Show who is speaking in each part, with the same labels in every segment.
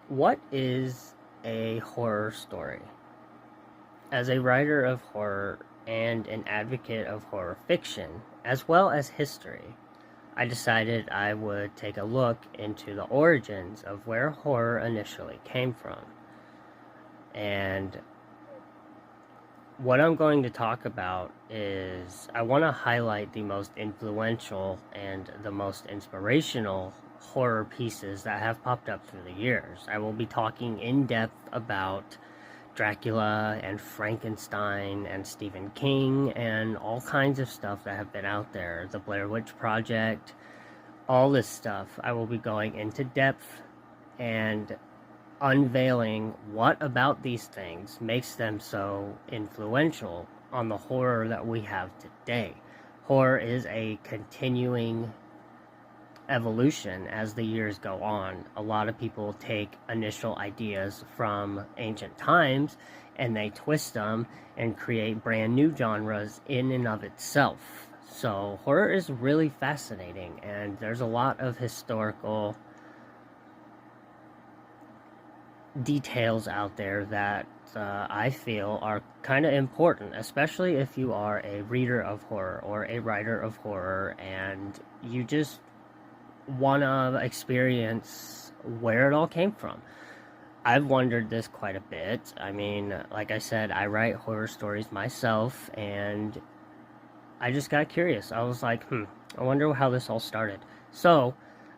Speaker 1: What is a horror story? As a writer of horror and an advocate of horror fiction, as well as history, I decided I would take a look into the origins of where horror initially came from. And what I'm going to talk about is I want to highlight the most influential and the most inspirational horror pieces that have popped up through the years. I will be talking in depth about Dracula and Frankenstein and Stephen King and all kinds of stuff that have been out there. The Blair Witch Project, all this stuff. I will be going into depth and unveiling what about these things makes them so influential on the horror that we have today. Horror is a continuing evolution as the years go on. A lot of people take initial ideas from ancient times and they twist them and create brand new genres in and of itself. So horror is really fascinating, and there's a lot of historical details out there that I feel are kind of important, especially if you are a reader of horror or a writer of horror and you just want to experience where it all came from. I've wondered this quite a bit. I mean, like I said, I write horror stories myself, and I just got curious. I was like, I wonder how this all started. So,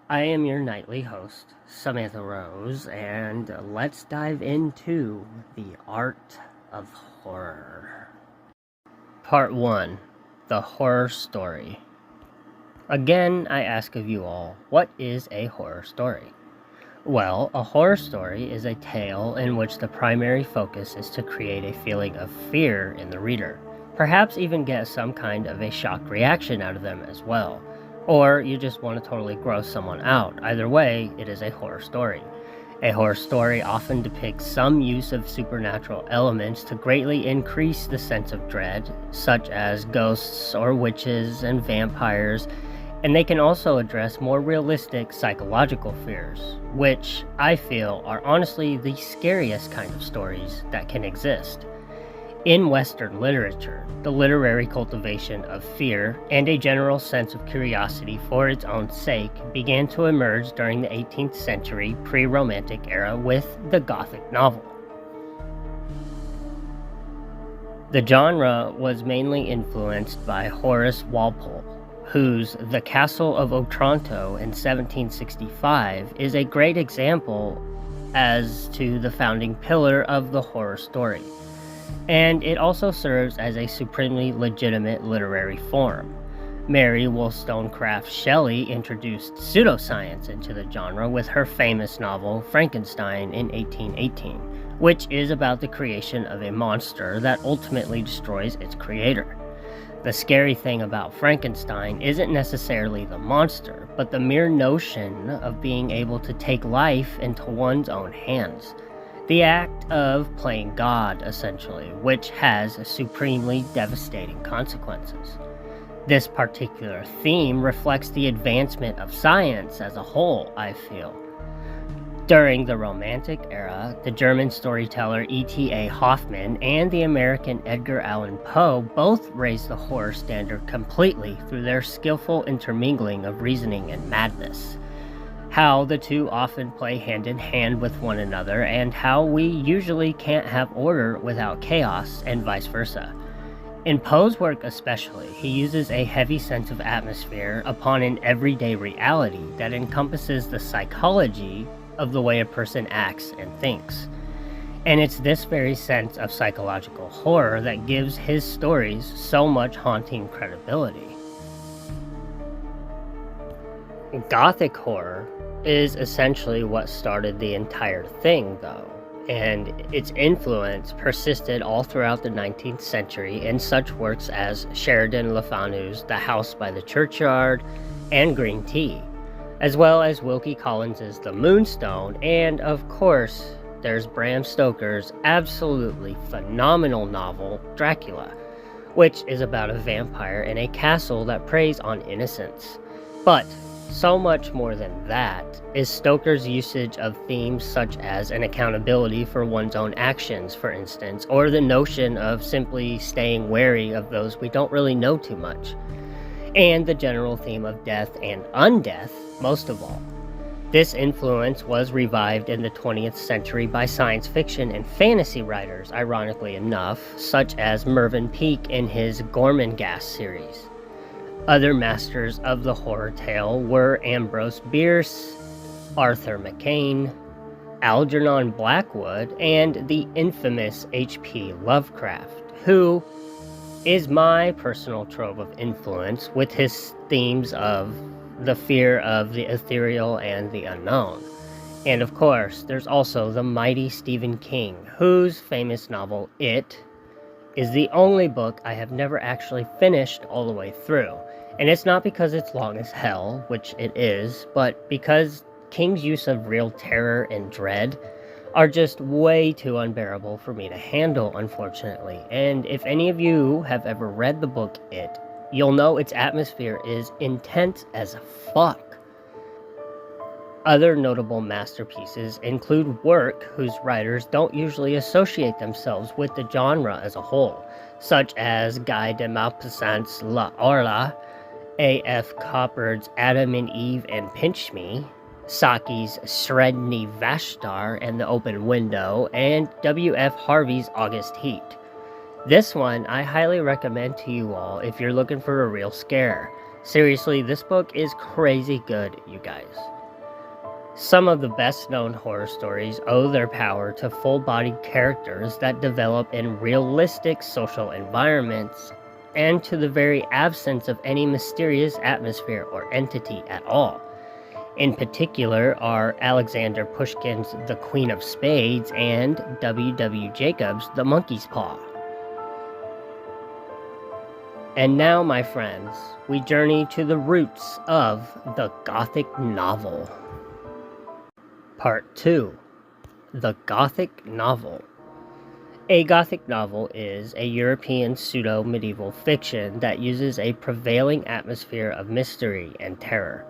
Speaker 1: I am your nightly host, Samantha Rose, and let's dive into the art of horror. Part 1. The horror story. Again, I ask of you all, what is a horror story? Well, a horror story is a tale in which the primary focus is to create a feeling of fear in the reader, perhaps even get some kind of a shock reaction out of them as well. Or you just want to totally gross someone out. Either way, it is a horror story. A horror story often depicts some use of supernatural elements to greatly increase the sense of dread, such as ghosts or witches and vampires, and they can also address more realistic psychological fears, which I feel are honestly the scariest kind of stories that can exist. In Western literature, the literary cultivation of fear and a general sense of curiosity for its own sake began to emerge during the 18th century pre-Romantic era with the Gothic novel. The genre was mainly influenced by Horace Walpole, whose The Castle of Otranto in 1765 is a great example as to the founding pillar of the horror story. And it also serves as a supremely legitimate literary form. Mary Wollstonecraft Shelley introduced pseudoscience into the genre with her famous novel Frankenstein in 1818, which is about the creation of a monster that ultimately destroys its creator. The scary thing about Frankenstein isn't necessarily the monster, but the mere notion of being able to take life into one's own hands. The act of playing God, essentially, which has supremely devastating consequences. This particular theme reflects the advancement of science as a whole, I feel. During the Romantic era, the German storyteller E.T.A. Hoffmann and the American Edgar Allen Poe both raised the horror standard completely through their skillful intermingling of reasoning and madness. How the two often play hand in hand with one another, and how we usually can't have order without chaos, and vice versa. In Poe's work especially, he uses a heavy sense of atmosphere upon an everyday reality that encompasses the psychology of the way a person acts and thinks. And it's this very sense of psychological horror that gives his stories so much haunting credibility. Gothic horror is essentially what started the entire thing, though, and its influence persisted all throughout the 19th century in such works as Sheridan Le Fanu's The House by the Churchyard and Green Tea, as well as Wilkie Collins's The Moonstone, and of course, there's Bram Stoker's absolutely phenomenal novel, Dracula, which is about a vampire in a castle that preys on innocence. But So much more than that is Stoker's usage of themes such as an accountability for one's own actions, for instance, or the notion of simply staying wary of those we don't really know too much, and the general theme of death and undeath, most of all. This influence was revived in the 20th century by science fiction and fantasy writers, ironically enough, such as Mervyn Peake in his Gormenghast series. Other masters of the horror tale were Ambrose Bierce, Arthur McCain, Algernon Blackwood, and the infamous H.P. Lovecraft, who is my personal trove of influence with his themes of the fear of the ethereal and the unknown. And of course, there's also the mighty Stephen King, whose famous novel, It, is the only book I have never actually finished all the way through. And it's not because it's long as hell, which it is, but because King's use of real terror and dread are just way too unbearable for me to handle, unfortunately. And if any of you have ever read the book It, you'll know its atmosphere is intense as fuck. Other notable masterpieces include work whose writers don't usually associate themselves with the genre as a whole, such as Guy de Maupassant's La Orla, A.F. Coppard's Adam and Eve and Pinch Me, Saki's Sredni Vashtar and the Open Window, and W.F. Harvey's August Heat. This one I highly recommend to you all if you're looking for a real scare. Seriously, this book is crazy good, you guys. Some of the best-known horror stories owe their power to full-bodied characters that develop in realistic social environments, and to the very absence of any mysterious atmosphere or entity at all. In particular are Alexander Pushkin's The Queen of Spades and W.W. Jacobs' The Monkey's Paw. And now, my friends, we journey to the roots of the Gothic novel. Part 2. The Gothic novel. A Gothic novel is a European pseudo-medieval fiction that uses a prevailing atmosphere of mystery and terror.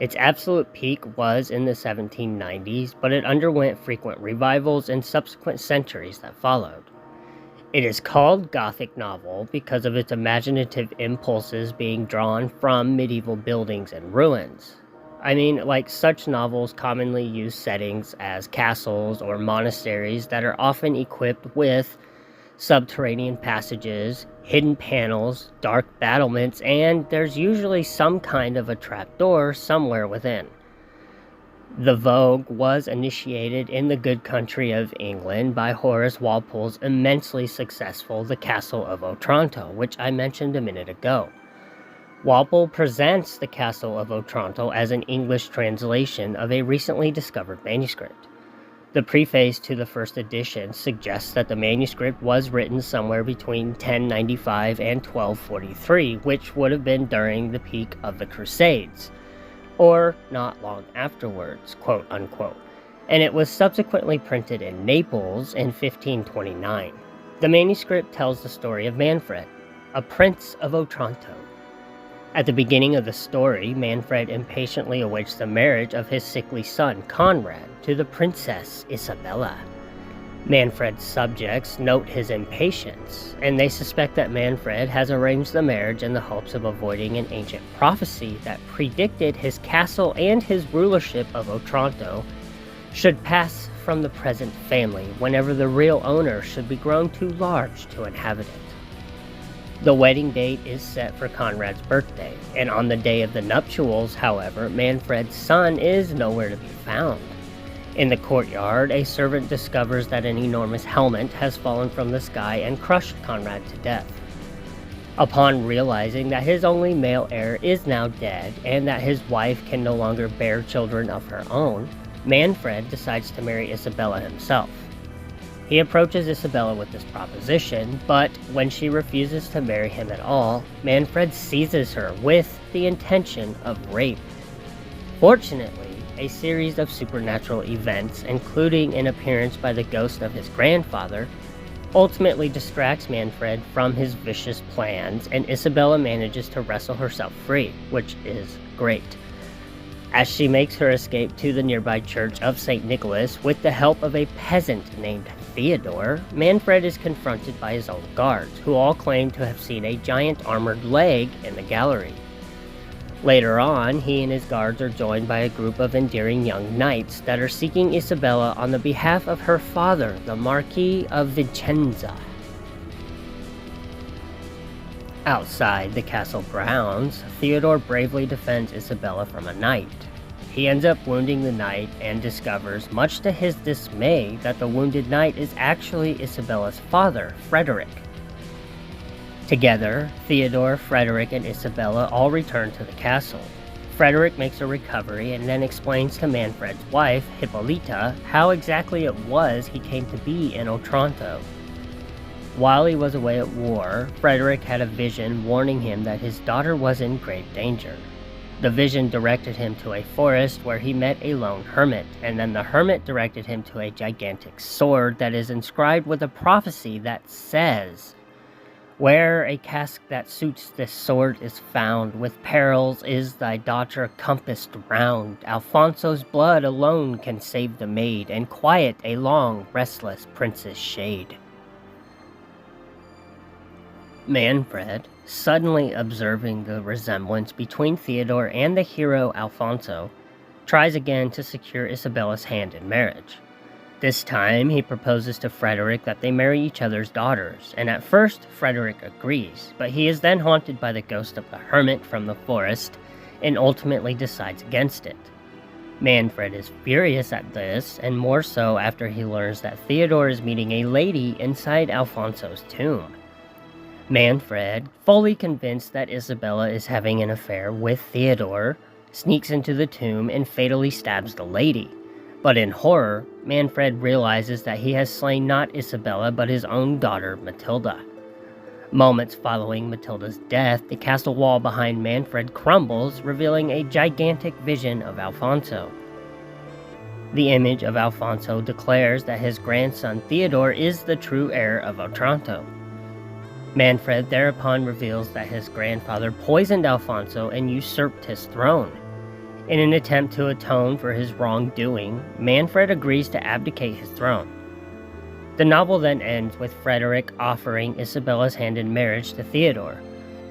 Speaker 1: Its absolute peak was in the 1790s, but it underwent frequent revivals in subsequent centuries that followed. It is called Gothic novel because of its imaginative impulses being drawn from medieval buildings and ruins. I mean, like, such novels commonly use settings as castles or monasteries that are often equipped with subterranean passages, hidden panels, dark battlements, and there's usually some kind of a trapdoor somewhere within. The vogue was initiated in the good country of England by Horace Walpole's immensely successful The Castle of Otranto, which I mentioned a minute ago. Walpole presents The Castle of Otranto as an English translation of a recently discovered manuscript. The preface to the first edition suggests that the manuscript was written somewhere between 1095 and 1243, which would have been during the peak of the Crusades, or not long afterwards, quote unquote, and it was subsequently printed in Naples in 1529. The manuscript tells the story of Manfred, a prince of Otranto. At the beginning of the story, Manfred impatiently awaits the marriage of his sickly son, Conrad, to the princess Isabella. Manfred's subjects note his impatience, and they suspect that Manfred has arranged the marriage in the hopes of avoiding an ancient prophecy that predicted his castle and his rulership of Otranto should pass from the present family whenever the real owner should be grown too large to inhabit it. The wedding date is set for Conrad's birthday, and on the day of the nuptials, however, Manfred's son is nowhere to be found. In the courtyard, a servant discovers that an enormous helmet has fallen from the sky and crushed Conrad to death. Upon realizing that his only male heir is now dead, and that his wife can no longer bear children of her own, Manfred decides to marry Isabella himself. He approaches Isabella with this proposition, but when she refuses to marry him at all, Manfred seizes her with the intention of rape. Fortunately, a series of supernatural events, including an appearance by the ghost of his grandfather, ultimately distracts Manfred from his vicious plans, and Isabella manages to wrestle herself free, which is great. As she makes her escape to the nearby church of St. Nicholas with the help of a peasant named Theodore, Manfred is confronted by his own guards, who all claim to have seen a giant armored leg in the gallery. Later on, he and his guards are joined by a group of endearing young knights that are seeking Isabella on the behalf of her father, the Marquis of Vicenza. Outside the castle grounds, Theodore bravely defends Isabella from a knight. He ends up wounding the knight and discovers, much to his dismay, that the wounded knight is actually Isabella's father, Frederick. Together, Theodore, Frederick, and Isabella all return to the castle. Frederick makes a recovery and then explains to Manfred's wife, Hippolyta, how exactly it was he came to be in Otranto. While he was away at war, Frederick had a vision warning him that his daughter was in grave danger. The vision directed him to a forest where he met a lone hermit, and then the hermit directed him to a gigantic sword that is inscribed with a prophecy that says, "Where a casque that suits this sword is found, with perils is thy daughter compassed round. Alfonso's blood alone can save the maid, and quiet a long, restless prince's shade." Manfred, suddenly observing the resemblance between Theodore and the hero Alfonso, tries again to secure Isabella's hand in marriage. This time, he proposes to Frederick that they marry each other's daughters, and at first, Frederick agrees, but he is then haunted by the ghost of the hermit from the forest, and ultimately decides against it. Manfred is furious at this, and more so after he learns that Theodore is meeting a lady inside Alfonso's tomb. Manfred, fully convinced that Isabella is having an affair with Theodore, sneaks into the tomb and fatally stabs the lady. But in horror, Manfred realizes that he has slain not Isabella but his own daughter, Matilda. Moments following Matilda's death, the castle wall behind Manfred crumbles, revealing a gigantic vision of Alfonso. The image of Alfonso declares that his grandson Theodore is the true heir of Otranto. Manfred thereupon reveals that his grandfather poisoned Alfonso and usurped his throne. In an attempt to atone for his wrongdoing, Manfred agrees to abdicate his throne. The novel then ends with Frederick offering Isabella's hand in marriage to Theodore.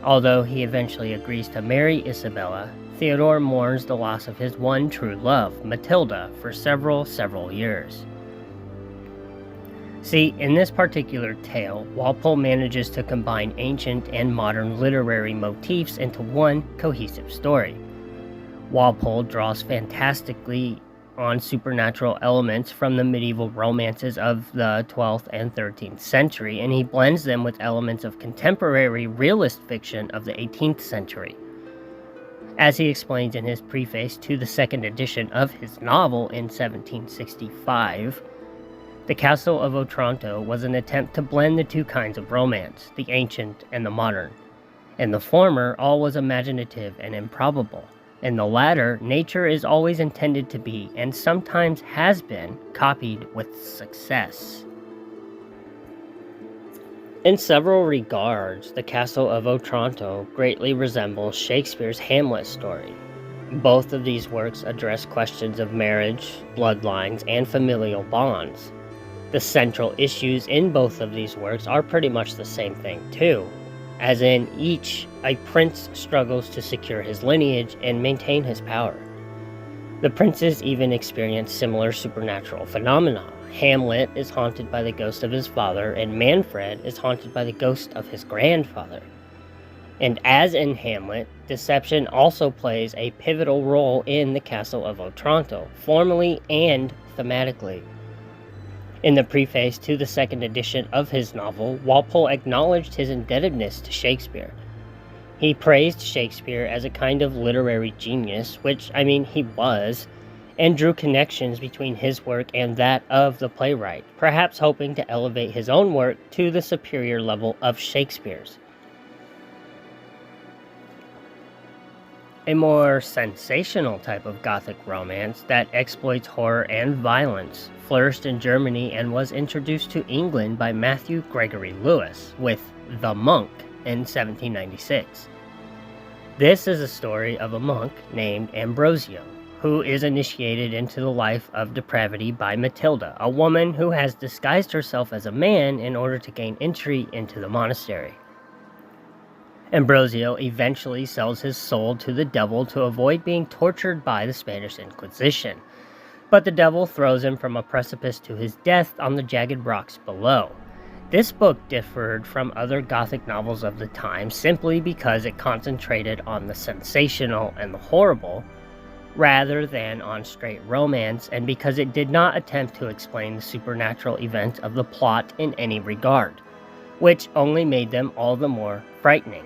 Speaker 1: Although he eventually agrees to marry Isabella, Theodore mourns the loss of his one true love, Matilda, for several years. See, in this particular tale, Walpole manages to combine ancient and modern literary motifs into one cohesive story. Walpole draws fantastically on supernatural elements from the medieval romances of the 12th and 13th century, and he blends them with elements of contemporary realist fiction of the 18th century. As he explains in his preface to the second edition of his novel in 1765, The Castle of Otranto was an attempt to blend the two kinds of romance, the ancient and the modern. In the former, all was imaginative and improbable. In the latter, nature is always intended to be, and sometimes has been, copied with success. In several regards, The Castle of Otranto greatly resembles Shakespeare's Hamlet story. Both of these works address questions of marriage, bloodlines, and familial bonds. The central issues in both of these works are pretty much the same thing too, as in each, a prince struggles to secure his lineage and maintain his power. The princes even experience similar supernatural phenomena. Hamlet is haunted by the ghost of his father, and Manfred is haunted by the ghost of his grandfather. And as in Hamlet, deception also plays a pivotal role in The Castle of Otranto, formally and thematically. In the preface to the second edition of his novel, Walpole acknowledged his indebtedness to Shakespeare. He praised Shakespeare as a kind of literary genius, which, he was, and drew connections between his work and that of the playwright, perhaps hoping to elevate his own work to the superior level of Shakespeare's. A more sensational type of Gothic romance that exploits horror and violence flourished in Germany and was introduced to England by Matthew Gregory Lewis with The Monk in 1796. This is a story of a monk named Ambrosio, who is initiated into the life of depravity by Matilda, a woman who has disguised herself as a man in order to gain entry into the monastery. Ambrosio eventually sells his soul to the devil to avoid being tortured by the Spanish Inquisition, but the devil throws him from a precipice to his death on the jagged rocks below. This book differed from other Gothic novels of the time simply because it concentrated on the sensational and the horrible, rather than on straight romance, and because it did not attempt to explain the supernatural events of the plot in any regard, which only made them all the more frightening.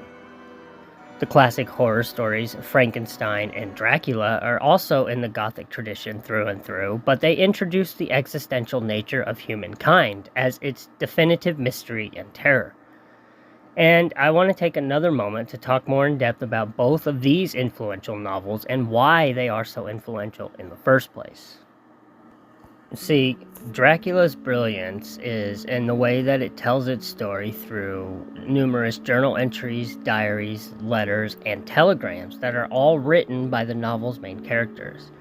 Speaker 1: The classic horror stories Frankenstein and Dracula are also in the Gothic tradition through and through, but they introduce the existential nature of humankind as its definitive mystery and terror. And I want to take another moment to talk more in depth about both of these influential novels and why they are so influential in the first place. See, Dracula's brilliance is in the way that it tells its story through numerous journal entries, diaries, letters, and telegrams that are all written by the novel's main characters.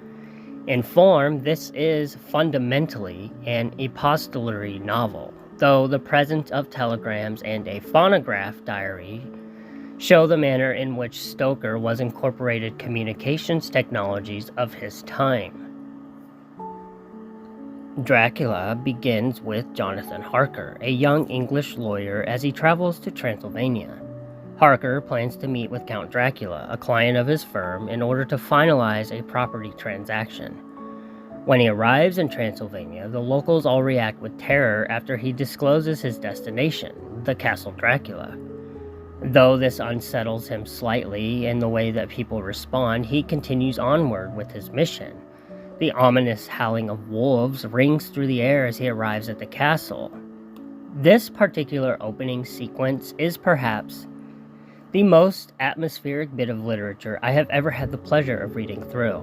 Speaker 1: In form, this is fundamentally an epistolary novel, though the presence of telegrams and a phonograph diary show the manner in which Stoker was incorporated communications technologies of his time. Dracula begins with Jonathan Harker, a young English lawyer, as he travels to Transylvania. Harker plans to meet with Count Dracula, a client of his firm, in order to finalize a property transaction. When he arrives in Transylvania, the locals all react with terror after he discloses his destination, the Castle Dracula. Though this unsettles him slightly in the way that people respond, he continues onward with his mission. The ominous howling of wolves rings through the air as he arrives at the castle. This particular opening sequence is perhaps the most atmospheric bit of literature I have ever had the pleasure of reading through.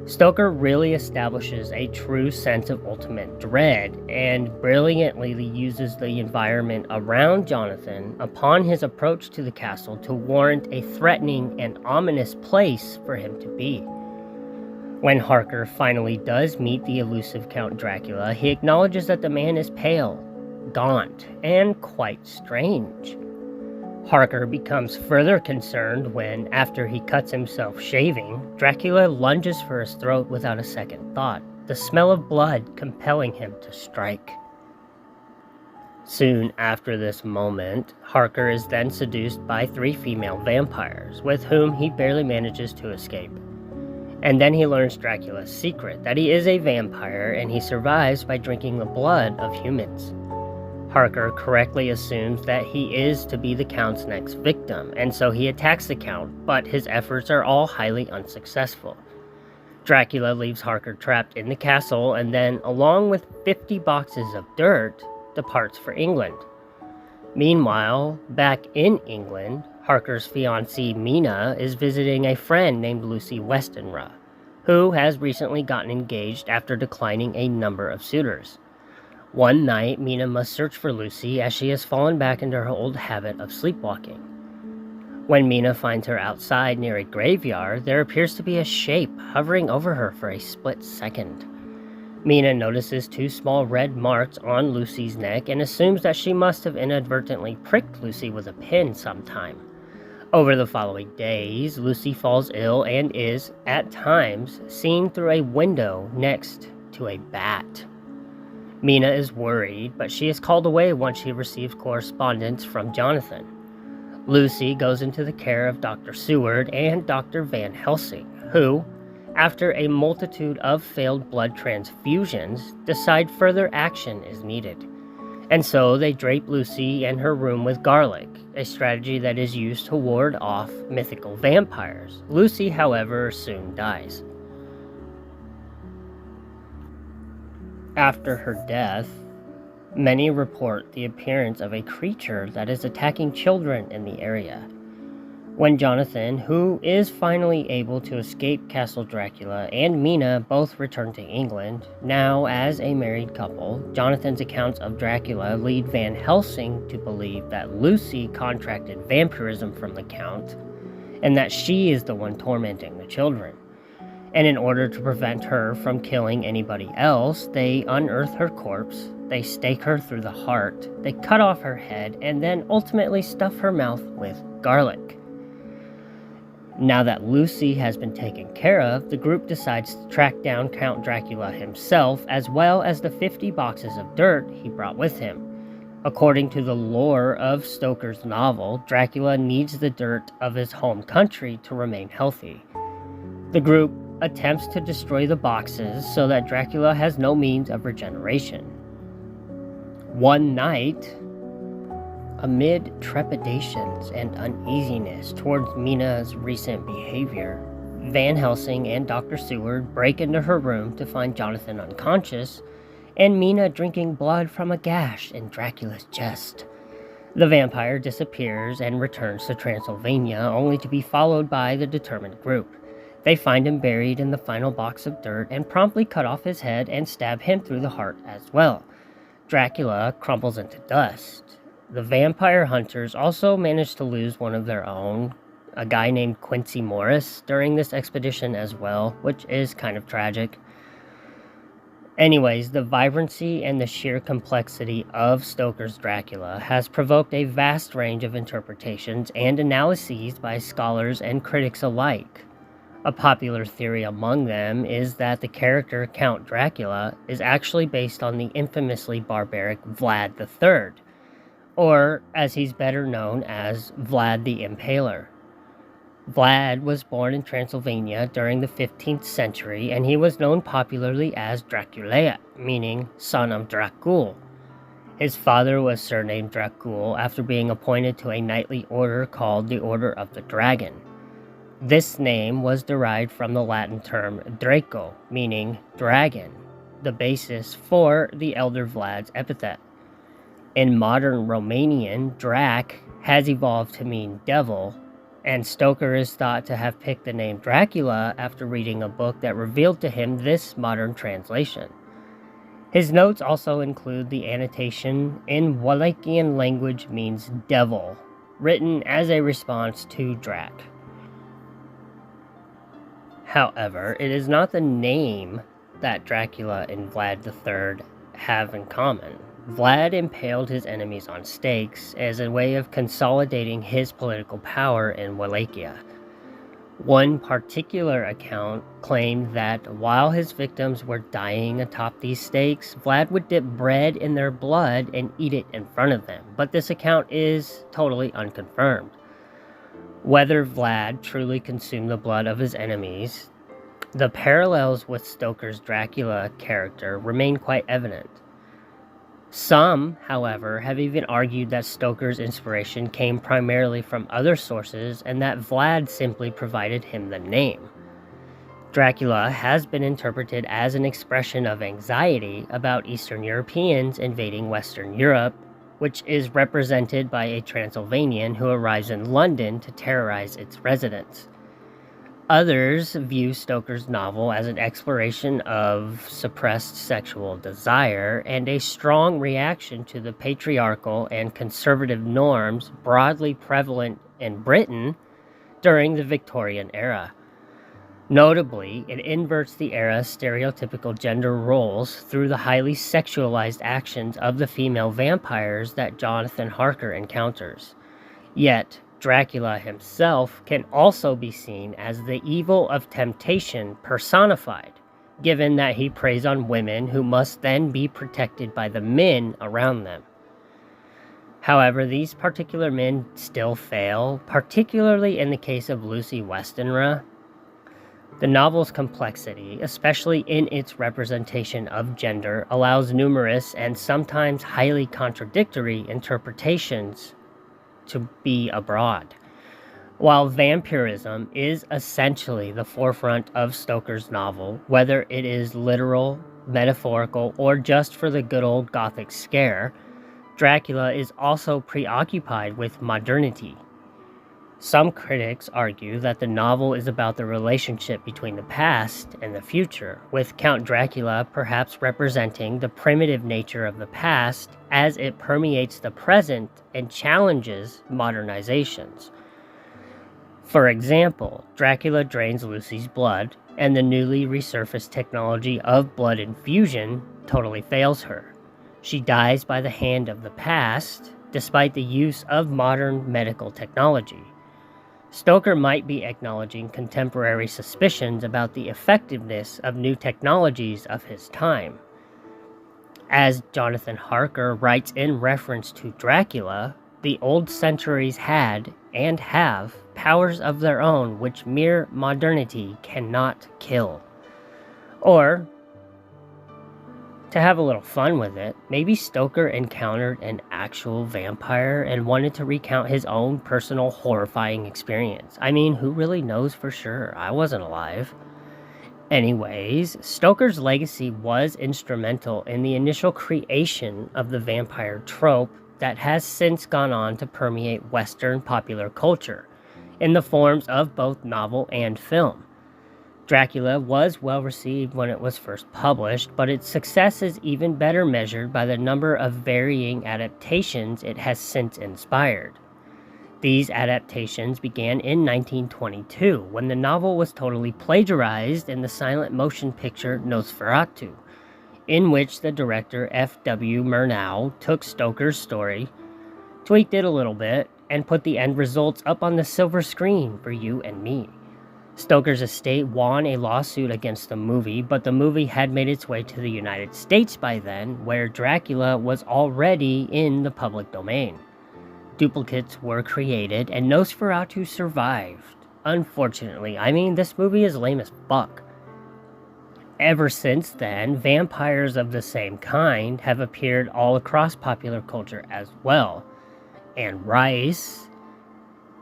Speaker 1: Stoker really establishes a true sense of ultimate dread and brilliantly uses the environment around Jonathan upon his approach to the castle to warrant a threatening and ominous place for him to be. When Harker finally does meet the elusive Count Dracula, he acknowledges that the man is pale, gaunt, and quite strange. Harker becomes further concerned when, after he cuts himself shaving, Dracula lunges for his throat without a second thought, the smell of blood compelling him to strike. Soon after this moment, Harker is then seduced by 3 female vampires, with whom he barely manages to escape. And then he learns Dracula's secret, that he is a vampire and he survives by drinking the blood of humans. Harker correctly assumes that he is to be the Count's next victim, and so he attacks the Count, but his efforts are all highly unsuccessful. Dracula leaves Harker trapped in the castle and then, along with 50 boxes of dirt, departs for England. Meanwhile, back in England, Harker's fiancée Mina is visiting a friend named Lucy Westenra, who has recently gotten engaged after declining a number of suitors. One night, Mina must search for Lucy as she has fallen back into her old habit of sleepwalking. When Mina finds her outside near a graveyard, there appears to be a shape hovering over her for a split second. Mina notices 2 small red marks on Lucy's neck and assumes that she must have inadvertently pricked Lucy with a pin sometime. Over the following days, Lucy falls ill and is, at times, seen through a window next to a bat. Mina is worried, but she is called away once she receives correspondence from Jonathan. Lucy goes into the care of Dr. Seward and Dr. Van Helsing, who, after a multitude of failed blood transfusions, decide further action is needed. And so they drape Lucy and her room with garlic, a strategy that is used to ward off mythical vampires. Lucy, however, soon dies. After her death, many report the appearance of a creature that is attacking children in the area. When Jonathan, who is finally able to escape Castle Dracula, and Mina both return to England, now as a married couple, Jonathan's accounts of Dracula lead Van Helsing to believe that Lucy contracted vampirism from the Count, and that she is the one tormenting the children. And in order to prevent her from killing anybody else, they unearth her corpse, they stake her through the heart, they cut off her head, and then ultimately stuff her mouth with garlic. Now that Lucy has been taken care of, the group decides to track down Count Dracula himself, as well as the 50 boxes of dirt he brought with him. According to the lore of Stoker's novel, Dracula needs the dirt of his home country to remain healthy. The group attempts to destroy the boxes so that Dracula has no means of regeneration. One night, amid trepidations and uneasiness towards Mina's recent behavior, Van Helsing and Dr. Seward break into her room to find Jonathan unconscious and Mina drinking blood from a gash in Dracula's chest. The vampire disappears and returns to Transylvania, only to be followed by the determined group. They find him buried in the final box of dirt and promptly cut off his head and stab him through the heart as well. Dracula crumbles into dust. The vampire hunters also managed to lose one of their own, a guy named Quincy Morris, during this expedition as well, which is kind of tragic. Anyways, the vibrancy and the sheer complexity of Stoker's Dracula has provoked a vast range of interpretations and analyses by scholars and critics alike. A popular theory among them is that the character Count Dracula is actually based on the infamously barbaric Vlad III, or as he's better known as Vlad the Impaler. Vlad was born in Transylvania during the 15th century, and he was known popularly as Dracula, meaning son of Dracul. His father was surnamed Dracul after being appointed to a knightly order called the Order of the Dragon. This name was derived from the Latin term Draco, meaning dragon, the basis for the elder Vlad's epithet. In modern Romanian, Drac has evolved to mean devil, and Stoker is thought to have picked the name Dracula after reading a book that revealed to him this modern translation. His notes also include the annotation in Wallachian language means devil, written as a response to Drac. However, it is not the name that Dracula and Vlad III have in common. Vlad impaled his enemies on stakes as a way of consolidating his political power in Wallachia. One particular account claimed that while his victims were dying atop these stakes, Vlad would dip bread in their blood and eat it in front of them, but this account is totally unconfirmed. Whether Vlad truly consumed the blood of his enemies, the parallels with Stoker's Dracula character remain quite evident. Some, however, have even argued that Stoker's inspiration came primarily from other sources and that Vlad simply provided him the name. Dracula has been interpreted as an expression of anxiety about Eastern Europeans invading Western Europe, which is represented by a Transylvanian who arrives in London to terrorize its residents. Others view Stoker's novel as an exploration of suppressed sexual desire and a strong reaction to the patriarchal and conservative norms broadly prevalent in Britain during the Victorian era. Notably, it inverts the era's stereotypical gender roles through the highly sexualized actions of the female vampires that Jonathan Harker encounters. Yet, Dracula himself can also be seen as the evil of temptation personified, given that he preys on women who must then be protected by the men around them. However, these particular men still fail, particularly in the case of Lucy Westenra. The novel's complexity, especially in its representation of gender, allows numerous and sometimes highly contradictory interpretations to be abroad. While vampirism is essentially the forefront of Stoker's novel, whether it is literal, metaphorical, or just for the good old Gothic scare, Dracula is also preoccupied with modernity. Some critics argue that the novel is about the relationship between the past and the future, with Count Dracula perhaps representing the primitive nature of the past as it permeates the present and challenges modernizations. For example, Dracula drains Lucy's blood, and the newly resurfaced technology of blood infusion totally fails her. She dies by the hand of the past, despite the use of modern medical technology. Stoker might be acknowledging contemporary suspicions about the effectiveness of new technologies of his time. As Jonathan Harker writes in reference to Dracula, the old centuries had, and have, powers of their own which mere modernity cannot kill. Or, to have a little fun with it, maybe Stoker encountered an actual vampire and wanted to recount his own personal horrifying experience. I mean, who really knows for sure? I wasn't alive. Anyways, Stoker's legacy was instrumental in the initial creation of the vampire trope that has since gone on to permeate Western popular culture, in the forms of both novel and film. Dracula was well received when it was first published, but its success is even better measured by the number of varying adaptations it has since inspired. These adaptations began in 1922, when the novel was totally plagiarized in the silent motion picture Nosferatu, in which the director F.W. Murnau took Stoker's story, tweaked it a little bit, and put the end results up on the silver screen for you and me. Stoker's estate won a lawsuit against the movie, but the movie had made its way to the United States by then, where Dracula was already in the public domain. Duplicates were created, and Nosferatu survived. Unfortunately, I mean, this movie is lame as fuck. Ever since then, vampires of the same kind have appeared all across popular culture as well. Anne Rice,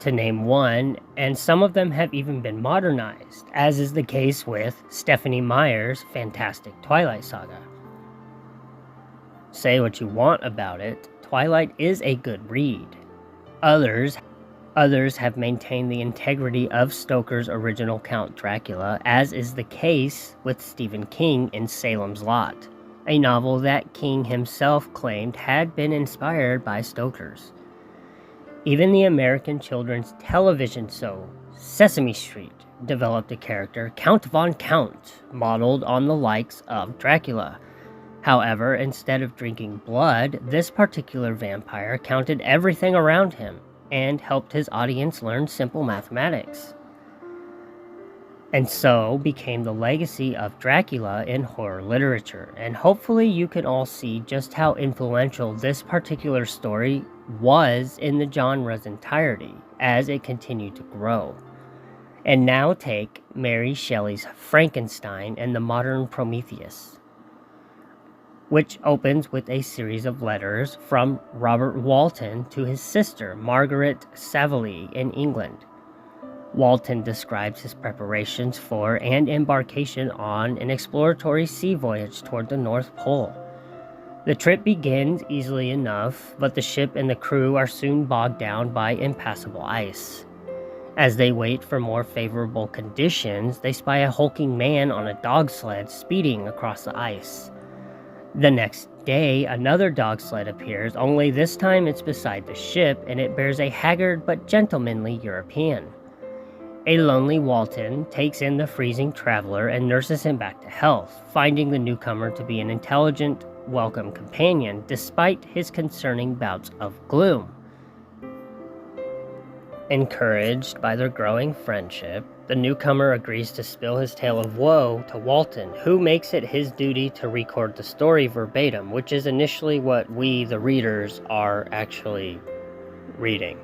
Speaker 1: to name one, and some of them have even been modernized, as is the case with Stephenie Meyer's fantastic Twilight Saga. Say what you want about it, Twilight is a good read. Others have maintained the integrity of Stoker's original Count Dracula, as is the case with Stephen King in Salem's Lot, a novel that King himself claimed had been inspired by Stoker's. Even the American children's television show Sesame Street developed a character, Count Von Count, modeled on the likes of Dracula. However, instead of drinking blood, this particular vampire counted everything around him and helped his audience learn simple mathematics. And so became the legacy of Dracula in horror literature, and hopefully you can all see just how influential this particular story was in the genre's entirety as it continued to grow. And now take Mary Shelley's Frankenstein and the modern Prometheus, which opens with a series of letters from Robert Walton to his sister Margaret Savelli in England. Walton describes his preparations for and embarkation on an exploratory sea voyage toward the North Pole. The trip begins easily enough, but the ship and the crew are soon bogged down by impassable ice. As they wait for more favorable conditions, they spy a hulking man on a dog sled speeding across the ice. The next day, another dog sled appears, only this time it's beside the ship, and it bears a haggard but gentlemanly European. A lonely Walton takes in the freezing traveler and nurses him back to health, finding the newcomer to be an intelligent, welcome companion, despite his concerning bouts of gloom. Encouraged by their growing friendship, the newcomer agrees to spill his tale of woe to Walton, who makes it his duty to record the story verbatim, which is initially what we, the readers, are actually reading.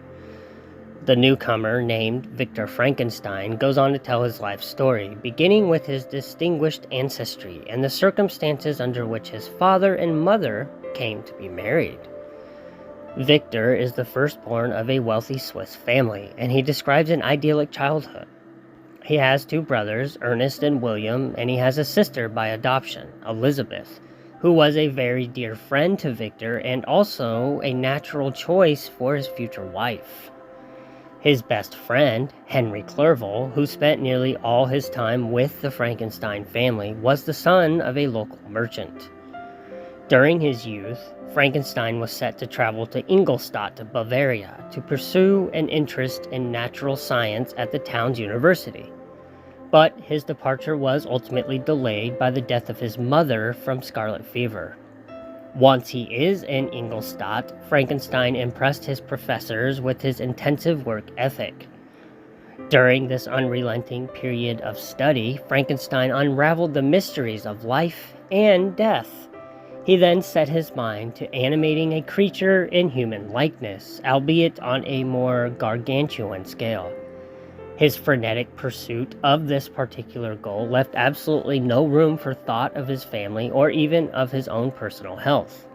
Speaker 1: The newcomer, named Victor Frankenstein, goes on to tell his life story, beginning with his distinguished ancestry and the circumstances under which his father and mother came to be married. Victor is the firstborn of a wealthy Swiss family, and he describes an idyllic childhood. He has two brothers, Ernest and William, and he has a sister by adoption, Elizabeth, who was a very dear friend to Victor and also a natural choice for his future wife. His best friend, Henry Clerval, who spent nearly all his time with the Frankenstein family, was the son of a local merchant. During his youth, Frankenstein was set to travel to Ingolstadt, Bavaria, to pursue an interest in natural science at the town's university. But his departure was ultimately delayed by the death of his mother from scarlet fever. Once he is in Ingolstadt, Frankenstein impressed his professors with his intensive work ethic. During this unrelenting period of study, Frankenstein unraveled the mysteries of life and death. He then set his mind to animating a creature in human likeness, albeit on a more gargantuan scale. His frenetic pursuit of this particular goal left absolutely no room for thought of his family or even of his own personal health.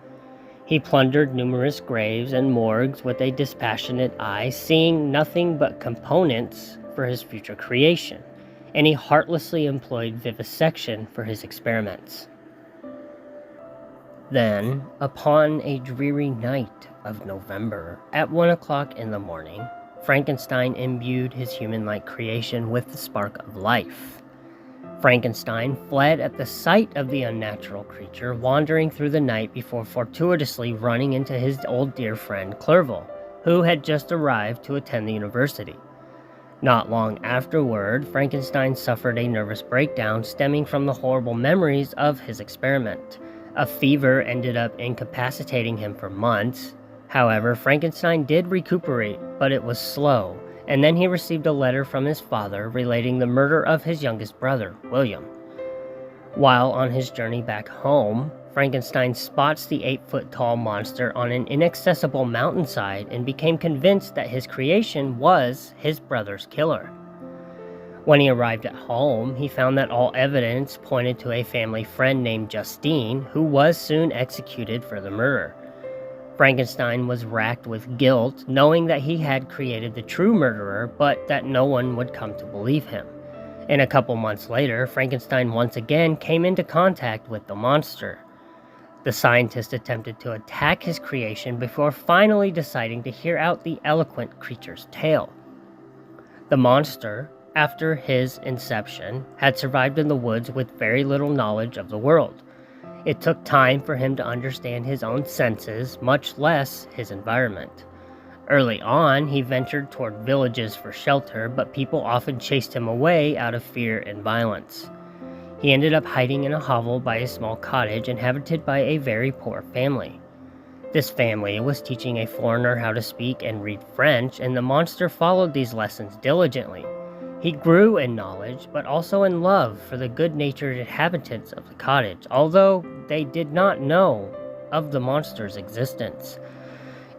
Speaker 1: He plundered numerous graves and morgues with a dispassionate eye, seeing nothing but components for his future creation, and he heartlessly employed vivisection for his experiments. Then, upon a dreary night of November, at 1 o'clock in the morning, Frankenstein imbued his human-like creation with the spark of life. Frankenstein fled at the sight of the unnatural creature, wandering through the night before fortuitously running into his old dear friend Clerval, who had just arrived to attend the university. Not long afterward, Frankenstein suffered a nervous breakdown stemming from the horrible memories of his experiment. A fever ended up incapacitating him for months. However, Frankenstein did recuperate, but it was slow, and then he received a letter from his father relating the murder of his youngest brother, William. While on his journey back home, Frankenstein spots the 8-foot-tall monster on an inaccessible mountainside and became convinced that his creation was his brother's killer. When he arrived at home, he found that all evidence pointed to a family friend named Justine, who was soon executed for the murder. Frankenstein was racked with guilt, knowing that he had created the true murderer, but that no one would come to believe him. And a couple months later, Frankenstein once again came into contact with the monster. The scientist attempted to attack his creation before finally deciding to hear out the eloquent creature's tale. The monster, after his inception, had survived in the woods with very little knowledge of the world. It took time for him to understand his own senses, much less his environment. Early on, he ventured toward villages for shelter, but people often chased him away out of fear and violence. He ended up hiding in a hovel by a small cottage inhabited by a very poor family. This family was teaching a foreigner how to speak and read French, and the monster followed these lessons diligently. He grew in knowledge, but also in love for the good-natured inhabitants of the cottage, although they did not know of the monster's existence.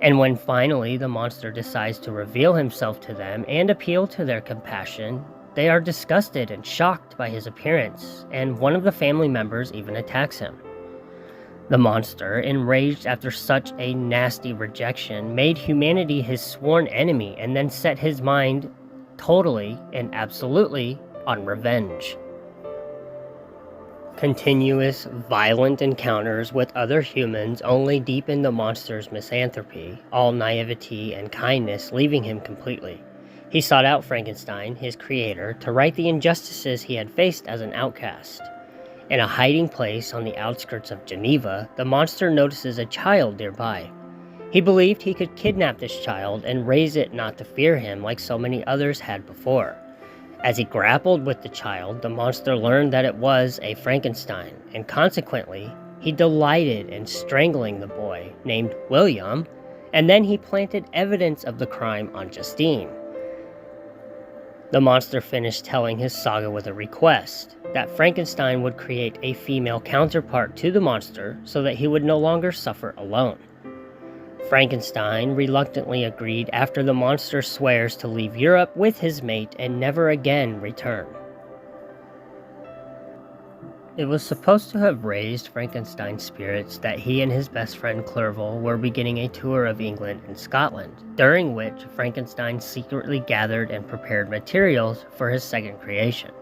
Speaker 1: And when finally the monster decides to reveal himself to them and appeal to their compassion, they are disgusted and shocked by his appearance, and one of the family members even attacks him. The monster, enraged after such a nasty rejection, made humanity his sworn enemy and then set his mind totally and absolutely on revenge. Continuous, violent encounters with other humans only deepened the monster's misanthropy, all naivety and kindness leaving him completely. He sought out Frankenstein, his creator, to right the injustices he had faced as an outcast. In a hiding place on the outskirts of Geneva, the monster notices a child nearby. He believed he could kidnap this child and raise it not to fear him like so many others had before. As he grappled with the child, the monster learned that it was a Frankenstein, and consequently, he delighted in strangling the boy, named William, and then he planted evidence of the crime on Justine. The monster finished telling his saga with a request, that Frankenstein would create a female counterpart to the monster so that he would no longer suffer alone. Frankenstein reluctantly agreed after the monster swears to leave Europe with his mate and never again return. It was supposed to have raised Frankenstein's spirits that he and his best friend Clerval were beginning a tour of England and Scotland, during which Frankenstein secretly gathered and prepared materials for his second creation.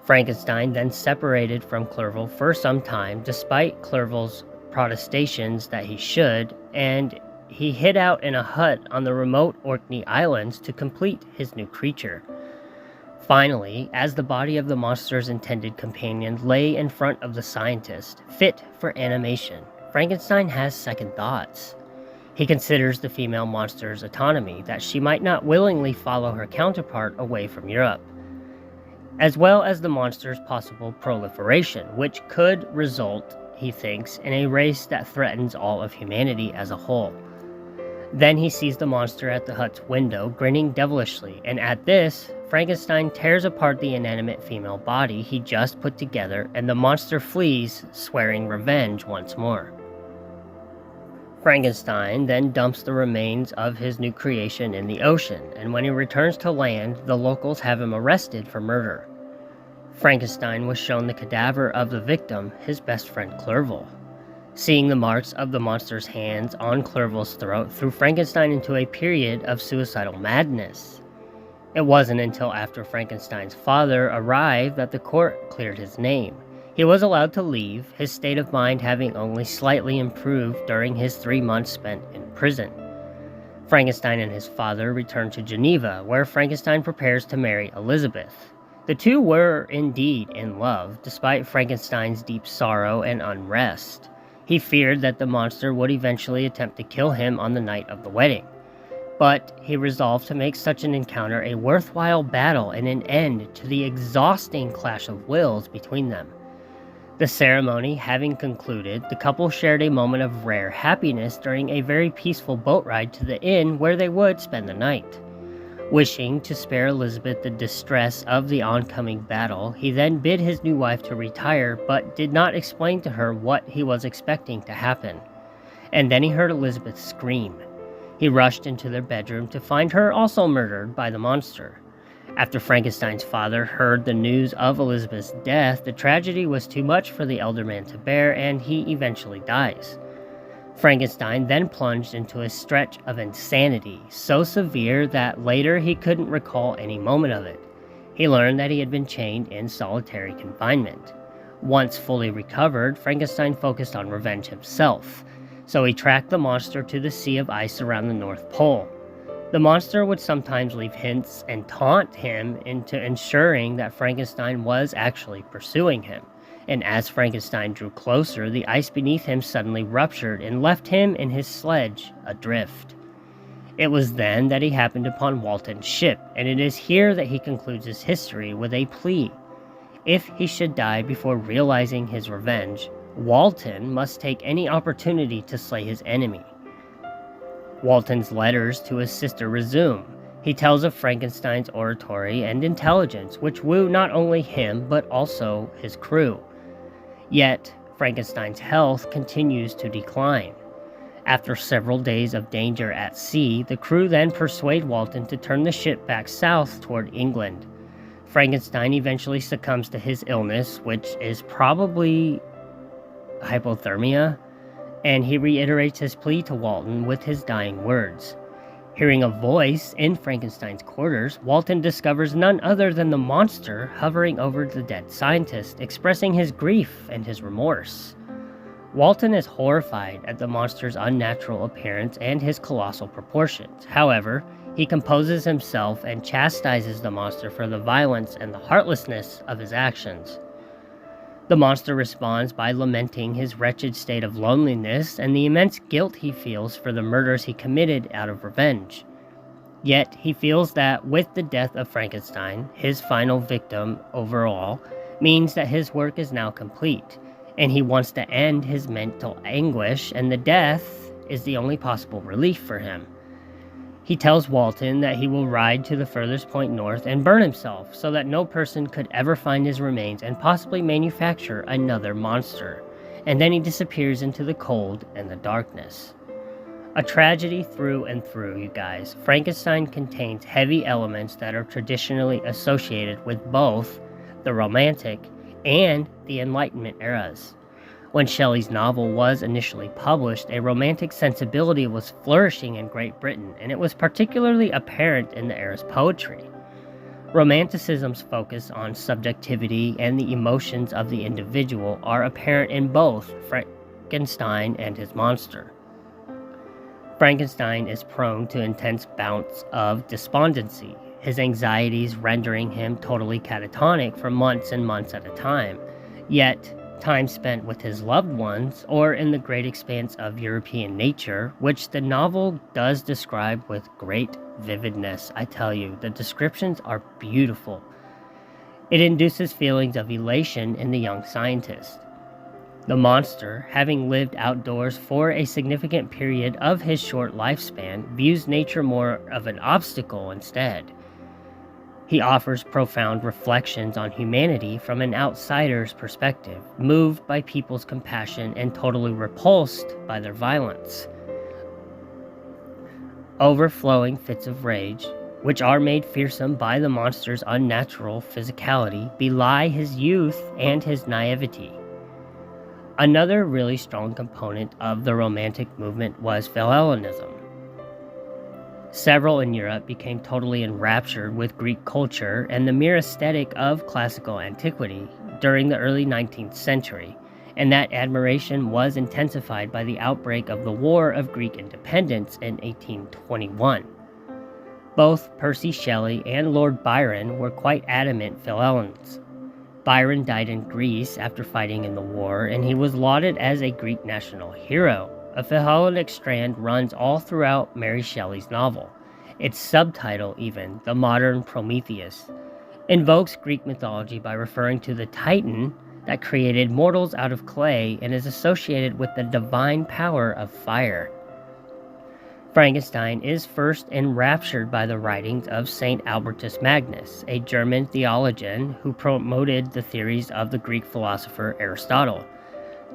Speaker 1: Frankenstein then separated from Clerval for some time, despite Clerval's protestations that he should, and he hid out in a hut on the remote Orkney Islands to complete his new creature. Finally, as the body of the monster's intended companion lay in front of the scientist, fit for animation, Frankenstein has second thoughts. He considers the female monster's autonomy, that she might not willingly follow her counterpart away from Europe, as well as the monster's possible proliferation, which could result, he thinks, in a race that threatens all of humanity as a whole. Then he sees the monster at the hut's window, grinning devilishly, and at this, Frankenstein tears apart the inanimate female body he just put together, and the monster flees, swearing revenge once more. Frankenstein then dumps the remains of his new creation in the ocean, and when he returns to land, the locals have him arrested for murder. Frankenstein was shown the cadaver of the victim, his best friend Clerval. Seeing the marks of the monster's hands on Clerval's throat threw Frankenstein into a period of suicidal madness. It wasn't until after Frankenstein's father arrived that the court cleared his name. He was allowed to leave, his state of mind having only slightly improved during his 3 months spent in prison. Frankenstein and his father returned to Geneva, where Frankenstein prepares to marry Elizabeth. The two were indeed in love, despite Frankenstein's deep sorrow and unrest. He feared that the monster would eventually attempt to kill him on the night of the wedding. But he resolved to make such an encounter a worthwhile battle and an end to the exhausting clash of wills between them. The ceremony having concluded, the couple shared a moment of rare happiness during a very peaceful boat ride to the inn where they would spend the night. Wishing to spare Elizabeth the distress of the oncoming battle, he then bid his new wife to retire, but did not explain to her what he was expecting to happen. And then he heard Elizabeth scream. He rushed into their bedroom to find her also murdered by the monster. After Frankenstein's father heard the news of Elizabeth's death, the tragedy was too much for the elder man to bear, and he eventually dies. Frankenstein then plunged into a stretch of insanity, so severe that later he couldn't recall any moment of it. He learned that he had been chained in solitary confinement. Once fully recovered, Frankenstein focused on revenge himself, so he tracked the monster to the sea of ice around the North Pole. The monster would sometimes leave hints and taunt him into ensuring that Frankenstein was actually pursuing him. And as Frankenstein drew closer, the ice beneath him suddenly ruptured and left him and his sledge adrift. It was then that he happened upon Walton's ship, and it is here that he concludes his history with a plea. If he should die before realizing his revenge, Walton must take any opportunity to slay his enemy. Walton's letters to his sister resume. He tells of Frankenstein's oratory and intelligence, which woo not only him but also his crew. Yet, Frankenstein's health continues to decline. After several days of danger at sea, the crew then persuade Walton to turn the ship back south toward England. Frankenstein eventually succumbs to his illness, which is probably hypothermia, and he reiterates his plea to Walton with his dying words. Hearing a voice in Frankenstein's quarters, Walton discovers none other than the monster hovering over the dead scientist, expressing his grief and his remorse. Walton is horrified at the monster's unnatural appearance and his colossal proportions. However, he composes himself and chastises the monster for the violence and the heartlessness of his actions. The monster responds by lamenting his wretched state of loneliness and the immense guilt he feels for the murders he committed out of revenge. Yet he feels that with the death of Frankenstein, his final victim overall, means that his work is now complete, and he wants to end his mental anguish, and the death is the only possible relief for him. He tells Walton that he will ride to the furthest point north and burn himself so that no person could ever find his remains and possibly manufacture another monster. And then he disappears into the cold and the darkness. A tragedy through and through, you guys. Frankenstein contains heavy elements that are traditionally associated with both the Romantic and the Enlightenment eras. When Shelley's novel was initially published, a romantic sensibility was flourishing in Great Britain, and it was particularly apparent in the era's poetry. Romanticism's focus on subjectivity and the emotions of the individual are apparent in both Frankenstein and his monster. Frankenstein is prone to intense bouts of despondency, his anxieties rendering him totally catatonic for months and months at a time. Yet, time spent with his loved ones or in the great expanse of European nature, which the novel does describe with great vividness. I tell you, the descriptions are beautiful. It induces feelings of elation in the young scientist. The monster, having lived outdoors for a significant period of his short lifespan, views nature more of an obstacle instead. He offers profound reflections on humanity from an outsider's perspective, moved by people's compassion and totally repulsed by their violence. Overflowing fits of rage, which are made fearsome by the monster's unnatural physicality, belie his youth and his naivety. Another really strong component of the Romantic movement was Philhellenism. Several in Europe became totally enraptured with Greek culture and the mere aesthetic of classical antiquity during the early 19th century, and that admiration was intensified by the outbreak of the War of Greek Independence in 1821. Both Percy Shelley and Lord Byron were quite adamant Philhellenists. Byron died in Greece after fighting in the war, and he was lauded as a Greek national hero. A Philhellenic strand runs all throughout Mary Shelley's novel. Its subtitle, even, The Modern Prometheus, invokes Greek mythology by referring to the Titan that created mortals out of clay and is associated with the divine power of fire. Frankenstein is first enraptured by the writings of Saint Albertus Magnus, a German theologian who promoted the theories of the Greek philosopher Aristotle.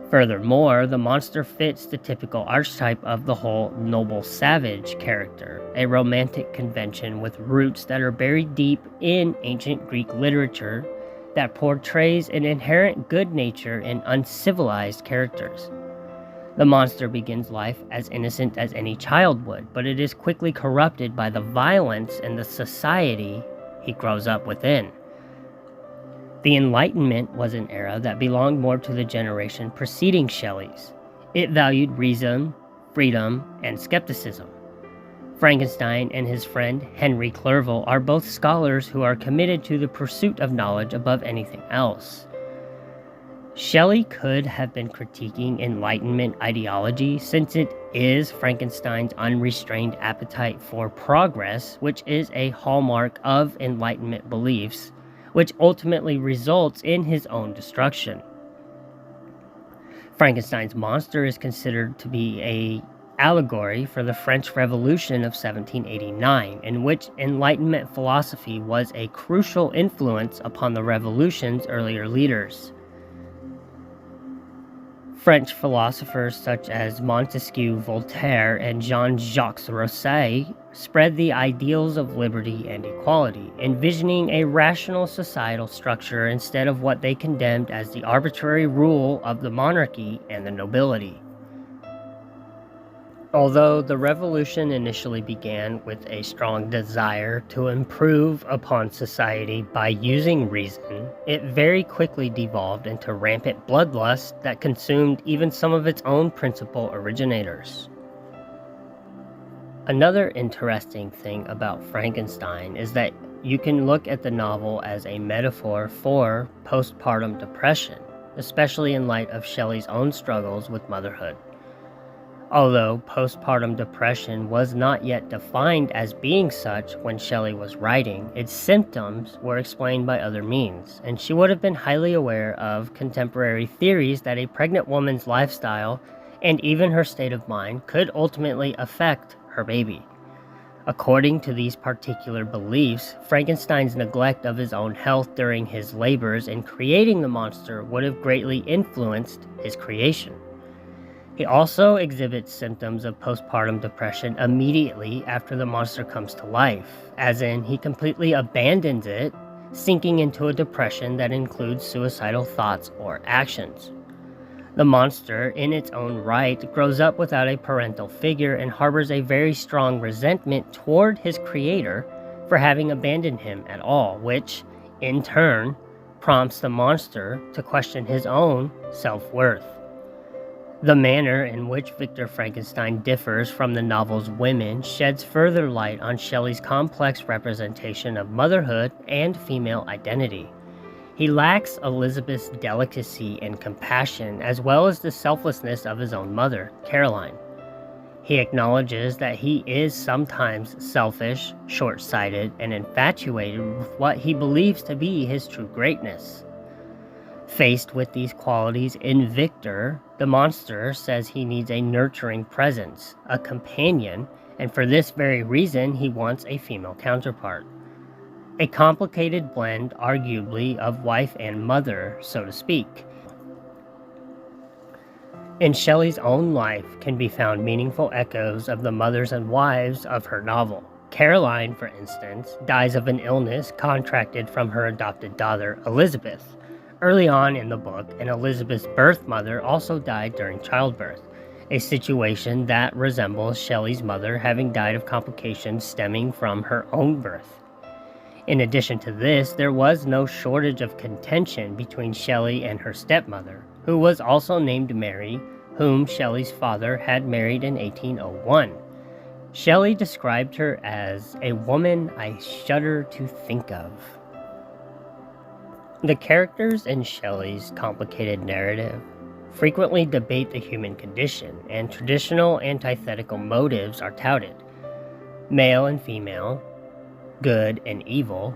Speaker 1: Furthermore, the monster fits the typical archetype of the whole noble savage character, a romantic convention with roots that are buried deep in ancient Greek literature that portrays an inherent good nature in uncivilized characters. The monster begins life as innocent as any child would, but it is quickly corrupted by the violence and the society he grows up within. The Enlightenment was an era that belonged more to the generation preceding Shelley's. It valued reason, freedom, and skepticism. Frankenstein and his friend Henry Clerval are both scholars who are committed to the pursuit of knowledge above anything else. Shelley could have been critiquing Enlightenment ideology, since it is Frankenstein's unrestrained appetite for progress, which is a hallmark of Enlightenment beliefs, which ultimately results in his own destruction. Frankenstein's monster is considered to be an allegory for the French Revolution of 1789, in which Enlightenment philosophy was a crucial influence upon the revolution's earlier leaders. French philosophers such as Montesquieu, Voltaire, and Jean-Jacques Rousseau spread the ideals of liberty and equality, envisioning a rational societal structure instead of what they condemned as the arbitrary rule of the monarchy and the nobility. Although the revolution initially began with a strong desire to improve upon society by using reason, it very quickly devolved into rampant bloodlust that consumed even some of its own principal originators. Another interesting thing about Frankenstein is that you can look at the novel as a metaphor for postpartum depression, especially in light of Shelley's own struggles with motherhood. Although postpartum depression was not yet defined as being such when Shelley was writing, its symptoms were explained by other means, and she would have been highly aware of contemporary theories that a pregnant woman's lifestyle and even her state of mind could ultimately affect her baby. According to these particular beliefs, Frankenstein's neglect of his own health during his labors in creating the monster would have greatly influenced his creation. He also exhibits symptoms of postpartum depression immediately after the monster comes to life, as in he completely abandons it, sinking into a depression that includes suicidal thoughts or actions. The monster, in its own right, grows up without a parental figure and harbors a very strong resentment toward his creator for having abandoned him at all, which, in turn, prompts the monster to question his own self-worth. The manner in which Victor Frankenstein differs from the novel's women sheds further light on Shelley's complex representation of motherhood and female identity. He lacks Elizabeth's delicacy and compassion, as well as the selflessness of his own mother, Caroline. He acknowledges that he is sometimes selfish, short-sighted, and infatuated with what he believes to be his true greatness. Faced with these qualities in Victor, the monster says he needs a nurturing presence, a companion, and for this very reason he wants a female counterpart. A complicated blend, arguably, of wife and mother, so to speak. In Shelley's own life can be found meaningful echoes of the mothers and wives of her novel. Caroline, for instance, dies of an illness contracted from her adopted daughter, Elizabeth. Early on in the book, and Elizabeth's birth mother also died during childbirth, a situation that resembles Shelley's mother having died of complications stemming from her own birth. In addition to this, there was no shortage of contention between Shelley and her stepmother, who was also named Mary, whom Shelley's father had married in 1801. Shelley described her as a woman I shudder to think of. The characters in Shelley's complicated narrative frequently debate the human condition, and traditional antithetical motives are touted. Male and female, good and evil,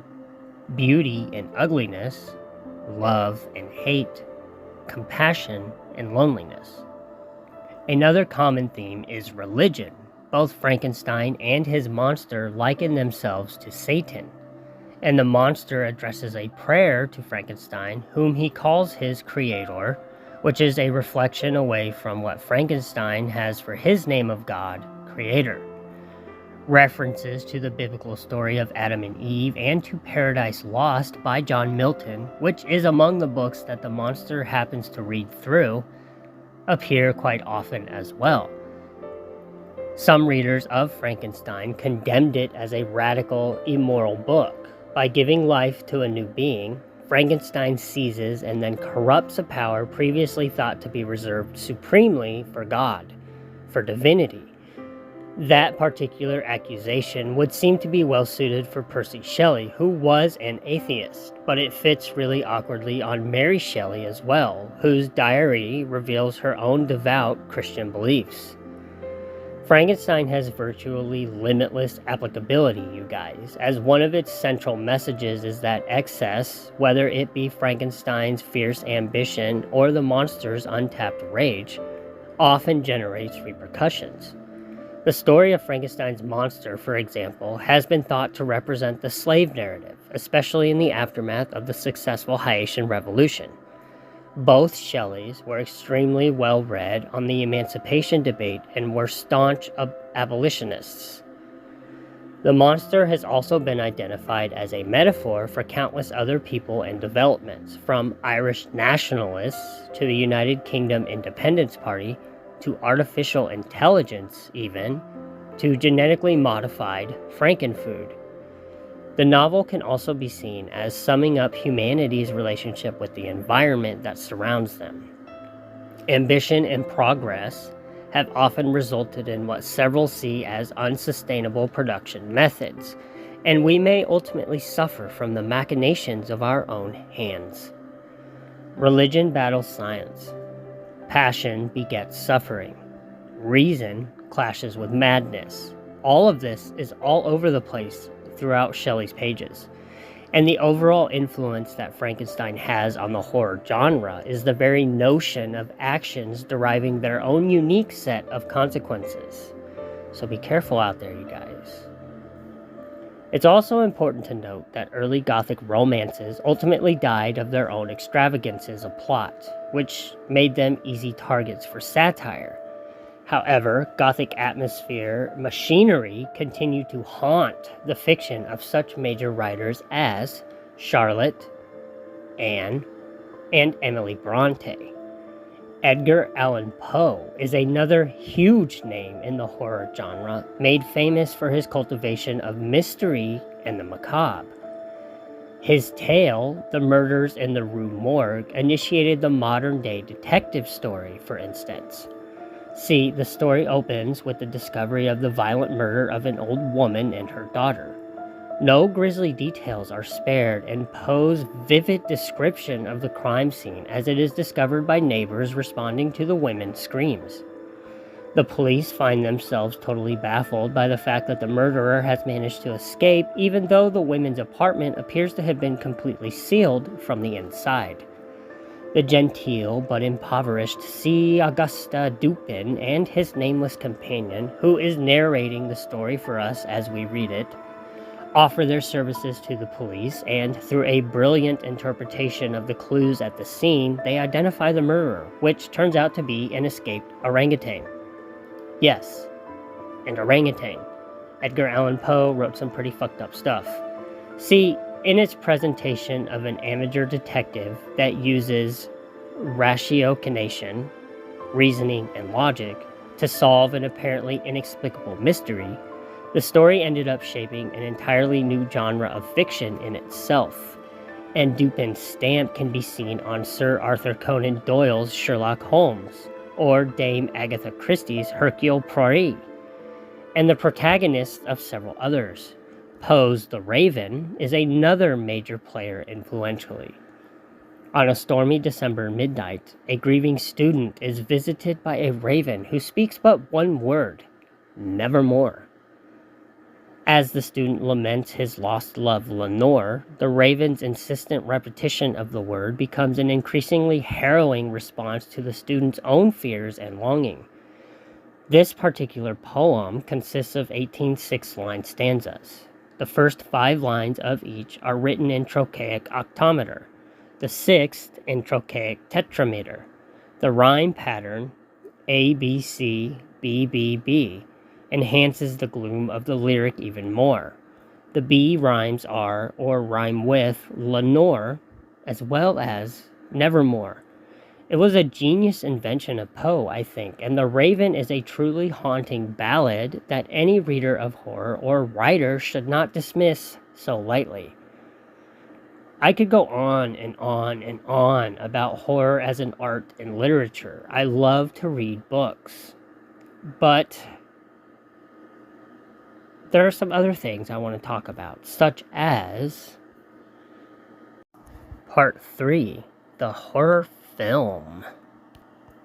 Speaker 1: beauty and ugliness, love and hate, compassion and loneliness. Another common theme is religion. Both Frankenstein and his monster liken themselves to Satan, and the monster addresses a prayer to Frankenstein, whom he calls his creator, which is a reflection away from what Frankenstein has for his name of God, creator. References to the biblical story of Adam and Eve and to Paradise Lost by John Milton, which is among the books that the monster happens to read through, appear quite often as well. Some readers of Frankenstein condemned it as a radical, immoral book. By giving life to a new being, Frankenstein seizes and then corrupts a power previously thought to be reserved supremely for God, for divinity. That particular accusation would seem to be well suited for Percy Shelley, who was an atheist, but it fits really awkwardly on Mary Shelley as well, whose diary reveals her own devout Christian beliefs. Frankenstein has virtually limitless applicability, you guys, as one of its central messages is that excess, whether it be Frankenstein's fierce ambition or the monster's untapped rage, often generates repercussions. The story of Frankenstein's monster, for example, has been thought to represent the slave narrative, especially in the aftermath of the successful Haitian Revolution. Both Shelleys were extremely well read on the emancipation debate and were staunch abolitionists. The monster has also been identified as a metaphor for countless other people and developments, from Irish nationalists to the United Kingdom Independence Party, to artificial intelligence even, to genetically modified Frankenfood. The novel can also be seen as summing up humanity's relationship with the environment that surrounds them. Ambition and progress have often resulted in what several see as unsustainable production methods, and we may ultimately suffer from the machinations of our own hands. Religion battles science. Passion begets suffering. Reason clashes with madness. All of this is all over the place throughout Shelley's pages. And the overall influence that Frankenstein has on the horror genre is the very notion of actions deriving their own unique set of consequences. So be careful out there, you guys. It's also important to note that early Gothic romances ultimately died of their own extravagances of plot, which made them easy targets for satire. However, Gothic atmosphere machinery continued to haunt the fiction of such major writers as Charlotte, Anne, and Emily Bronte. Edgar Allen Poe is another huge name in the horror genre, made famous for his cultivation of mystery and the macabre. His tale, The Murders in the Rue Morgue, initiated the modern-day detective story, for instance. See, the story opens with the discovery of the violent murder of an old woman and her daughter. No grisly details are spared, and Poe's vivid description of the crime scene as it is discovered by neighbors responding to the women's screams. The police find themselves totally baffled by the fact that the murderer has managed to escape, even though the women's apartment appears to have been completely sealed from the inside. The genteel but impoverished C. Augusta Dupin and his nameless companion, who is narrating the story for us as we read it, offer their services to the police, and through a brilliant interpretation of the clues at the scene, they identify the murderer, which turns out to be an escaped orangutan. Yes, an orangutan. Edgar Allen Poe wrote some pretty fucked up stuff. See, in its presentation of an amateur detective that uses ratiocination, reasoning, and logic to solve an apparently inexplicable mystery, the story ended up shaping an entirely new genre of fiction in itself, and Dupin's stamp can be seen on Sir Arthur Conan Doyle's Sherlock Holmes, or Dame Agatha Christie's Hercule Poirot, and the protagonist of several others. Poe's The Raven is another major player influentially. On a stormy December midnight, a grieving student is visited by a raven who speaks but one word: nevermore. As the student laments his lost love, Lenore, the raven's insistent repetition of the word becomes an increasingly harrowing response to the student's own fears and longing. This particular poem consists of 18 6-line stanzas. The first 5 lines of each are written in trochaic octameter, the 6th in trochaic tetrameter. The rhyme pattern, A, B, C, B, B, B, enhances the gloom of the lyric even more. The B rhymes are, or rhyme with, Lenore, as well as nevermore. It was a genius invention of Poe, I think, and The Raven is a truly haunting ballad that any reader of horror or writer should not dismiss so lightly. I could go on and on and on about horror as an art and literature. I love to read books, but there are some other things I want to talk about, such as Part 3, the horror film.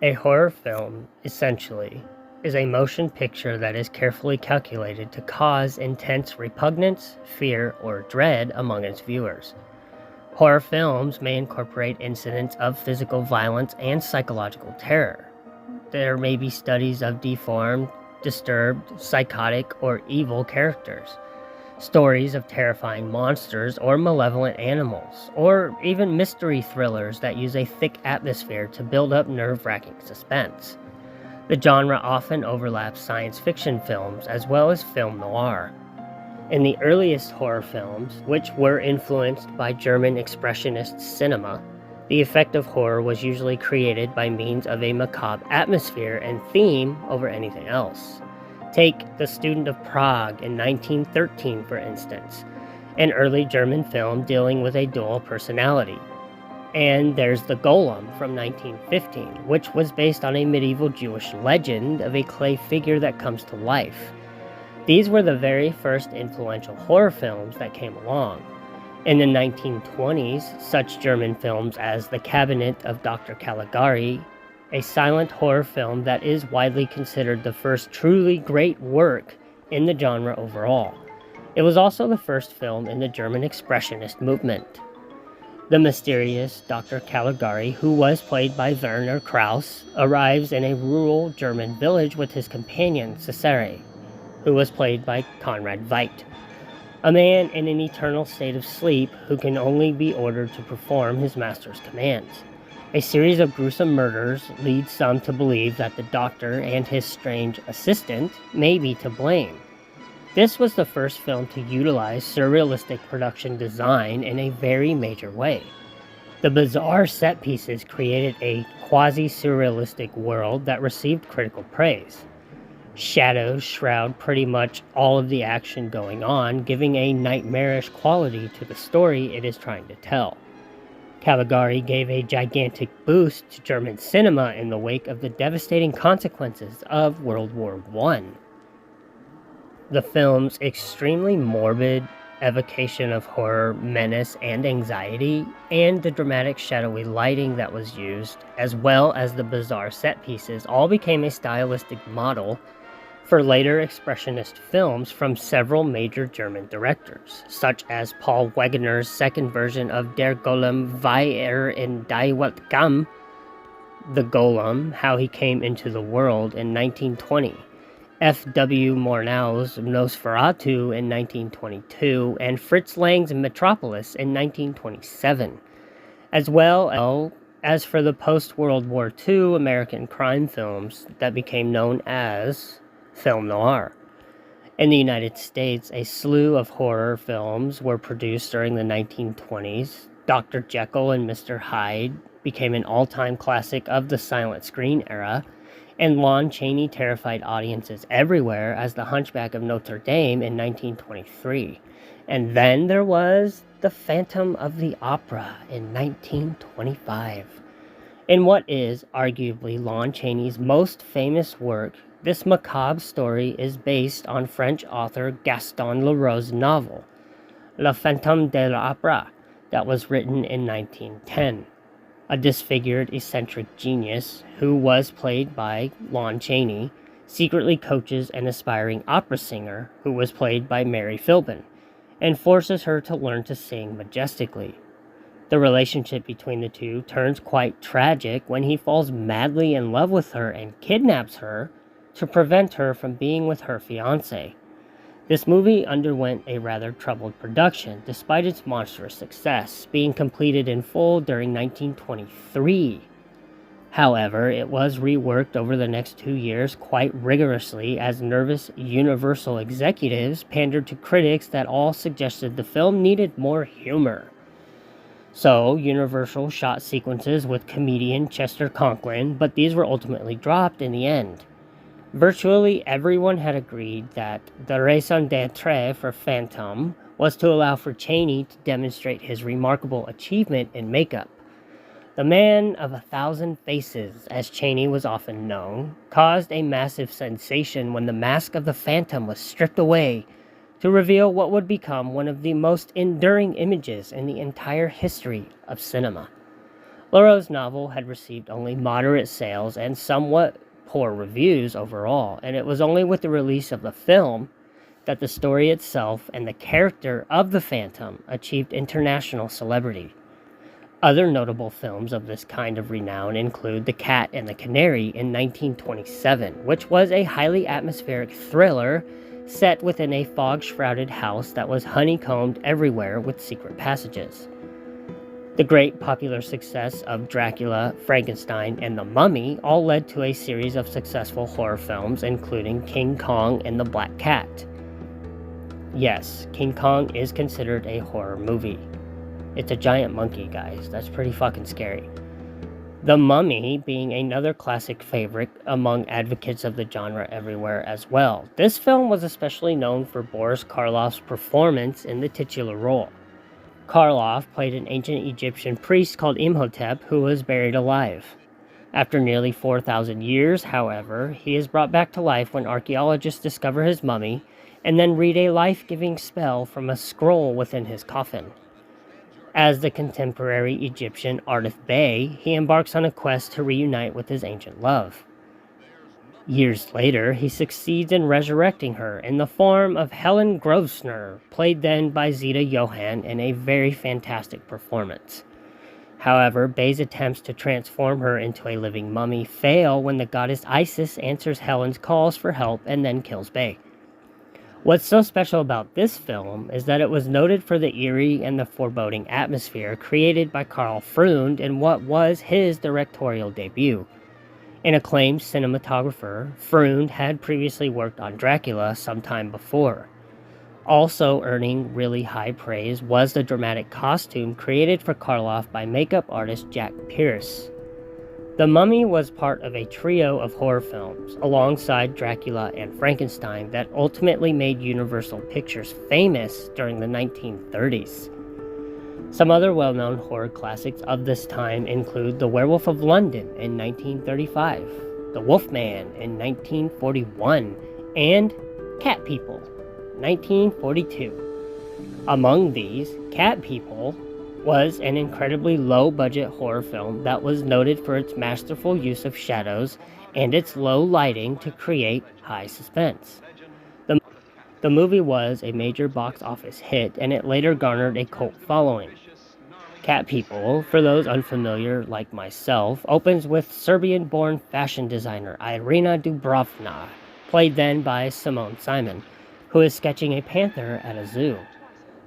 Speaker 1: A horror film, essentially, is a motion picture that is carefully calculated to cause intense repugnance, fear, or dread among its viewers. Horror films may incorporate incidents of physical violence and psychological terror. There may be studies of deformed, disturbed, psychotic, or evil characters, stories of terrifying monsters or malevolent animals, or even mystery thrillers that use a thick atmosphere to build up nerve-wracking suspense. The genre often overlaps science fiction films as well as film noir. In the earliest horror films, which were influenced by German expressionist cinema, the effect of horror was usually created by means of a macabre atmosphere and theme over anything else. Take The Student of Prague in 1913, for instance, an early German film dealing with a dual personality. And there's The Golem from 1915, which was based on a medieval Jewish legend of a clay figure that comes to life. These were the very first influential horror films that came along. In the 1920s, such German films as The Cabinet of Dr. Caligari, a silent horror film that is widely considered the first truly great work in the genre overall. It was also the first film in the German expressionist movement. The mysterious Dr. Caligari, who was played by Werner Krauss, arrives in a rural German village with his companion Cesare, who was played by Conrad Veidt, a man in an eternal state of sleep who can only be ordered to perform his master's commands. A series of gruesome murders lead some to believe that the doctor and his strange assistant may be to blame. This was the first film to utilize surrealistic production design in a very major way. The bizarre set pieces created a quasi-surrealistic world that received critical praise. Shadows shroud pretty much all of the action going on, giving a nightmarish quality to the story it is trying to tell. Caligari gave a gigantic boost to German cinema in the wake of the devastating consequences of World War I. The film's extremely morbid evocation of horror, menace, and anxiety, and the dramatic shadowy lighting that was used, as well as the bizarre set pieces, all became a stylistic model for later expressionist films from several major German directors, such as Paul Wegener's second version of Der Golem, Wie in die Welt kam, The Golem, How He Came into the World in 1920, F.W. Murnau's Nosferatu in 1922, and Fritz Lang's Metropolis in 1927, as well as for the post-World War II American crime films that became known as film noir. In the United States, a slew of horror films were produced during the 1920s. Dr. Jekyll and Mr. Hyde became an all-time classic of the silent screen era, and Lon Chaney terrified audiences everywhere as The Hunchback of Notre Dame in 1923. And then there was The Phantom of the Opera in 1925. In what is arguably Lon Chaney's most famous work, this macabre story is based on French author Gaston Leroux's novel, Le Fantôme de l'Opéra, that was written in 1910. A disfigured, eccentric genius, who was played by Lon Chaney, secretly coaches an aspiring opera singer, who was played by Mary Philbin, and forces her to learn to sing majestically. The relationship between the two turns quite tragic when he falls madly in love with her and kidnaps her to prevent her from being with her fiancé. This movie underwent a rather troubled production, despite its monstrous success, being completed in full during 1923. However, it was reworked over the next 2 years quite rigorously as nervous Universal executives pandered to critics that all suggested the film needed more humor. So, Universal shot sequences with comedian Chester Conklin, but these were ultimately dropped in the end. Virtually everyone had agreed that the raison d'etre for Phantom was to allow for Chaney to demonstrate his remarkable achievement in makeup. The Man of 1,000 Faces, as Chaney was often known, caused a massive sensation when the mask of the Phantom was stripped away to reveal what would become one of the most enduring images in the entire history of cinema. Leroux's novel had received only moderate sales and somewhat poor reviews overall, and it was only with the release of the film that the story itself and the character of the Phantom achieved international celebrity. Other notable films of this kind of renown include The Cat and the Canary in 1927, which was a highly atmospheric thriller set within a fog-shrouded house that was honeycombed everywhere with secret passages. The great popular success of Dracula, Frankenstein, and The Mummy all led to a series of successful horror films, including King Kong and the Black Cat. Yes, King Kong is considered a horror movie. It's a giant monkey, guys. That's pretty fucking scary. The Mummy being another classic favorite among advocates of the genre everywhere as well. This film was especially known for Boris Karloff's performance in the titular role. Karloff played an ancient Egyptian priest called Imhotep who was buried alive. After nearly 4,000 years, however, he is brought back to life when archaeologists discover his mummy and then read a life-giving spell from a scroll within his coffin. As the contemporary Egyptian Ardith Bey, he embarks on a quest to reunite with his ancient love. Years later, he succeeds in resurrecting her in the form of Helen Grosvenor, played then by Zita Johann in a very fantastic performance. However, Bey's attempts to transform her into a living mummy fail when the goddess Isis answers Helen's calls for help and then kills Bey. What's so special about this film is that it was noted for the eerie and the foreboding atmosphere created by Karl Freund in what was his directorial debut. An acclaimed cinematographer, Freund had previously worked on Dracula some time before. Also earning really high praise was the dramatic costume created for Karloff by makeup artist Jack Pierce. The Mummy was part of a trio of horror films, alongside Dracula and Frankenstein, that ultimately made Universal Pictures famous during the 1930s. Some other well-known horror classics of this time include The Werewolf of London in 1935, The Wolfman in 1941, and Cat People, 1942. Among these, Cat People was an incredibly low-budget horror film that was noted for its masterful use of shadows and its low lighting to create high suspense. The movie was a major box office hit, and it later garnered a cult following. Cat People, for those unfamiliar like myself, opens with Serbian-born fashion designer Irina Dubrovna, played then by Simone Simon, who is sketching a panther at a zoo.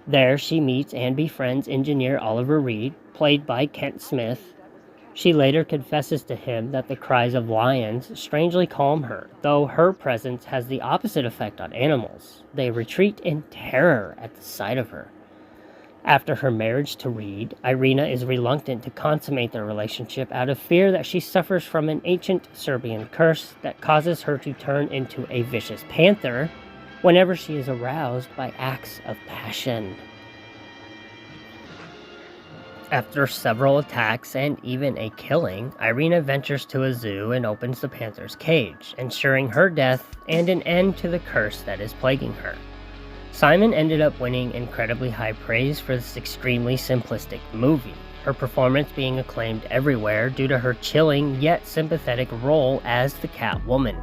Speaker 1: There she meets and befriends engineer Oliver Reed, played by Kent Smith. She later confesses to him that the cries of lions strangely calm her, though her presence has the opposite effect on animals. They retreat in terror at the sight of her. After her marriage to Reed, Irina is reluctant to consummate their relationship out of fear that she suffers from an ancient Serbian curse that causes her to turn into a vicious panther whenever she is aroused by acts of passion. After several attacks and even a killing, Irina ventures to a zoo and opens the panther's cage, ensuring her death and an end to the curse that is plaguing her. Simon ended up winning incredibly high praise for this extremely simplistic movie, her performance being acclaimed everywhere due to her chilling yet sympathetic role as the Catwoman.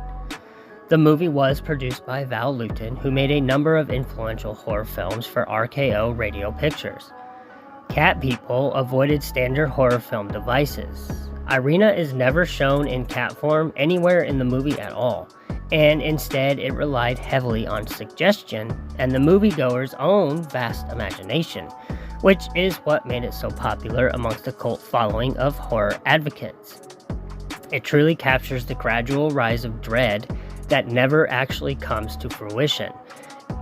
Speaker 1: The movie was produced by Val Lewton, who made a number of influential horror films for RKO Radio Pictures. Cat People avoided standard horror film devices. Irina is never shown in cat form anywhere in the movie at all, and instead it relied heavily on suggestion and the moviegoer's own vast imagination, which is what made it so popular amongst the cult following of horror advocates. It truly captures the gradual rise of dread that never actually comes to fruition.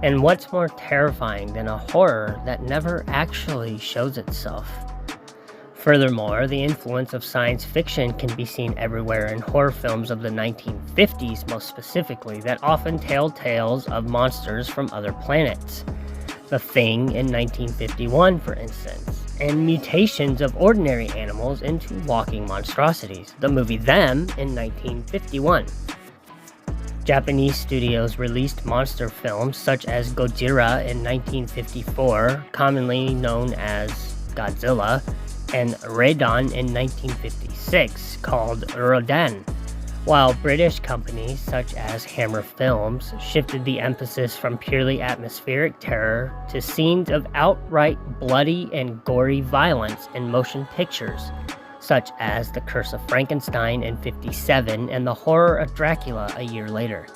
Speaker 1: And what's more terrifying than a horror that never actually shows itself? Furthermore, the influence of science fiction can be seen everywhere in horror films of the 1950s most specifically that often tell tales of monsters from other planets. The Thing in 1951, for instance, and mutations of ordinary animals into walking monstrosities. The movie Them in 1951. Japanese studios released monster films such as Gojira in 1954, commonly known as Godzilla, and Radon in 1956, called Rodan, while British companies such as Hammer Films shifted the emphasis from purely atmospheric terror to scenes of outright bloody and gory violence in motion pictures, such as The Curse of Frankenstein in 1957 and The Horror of Dracula a year later.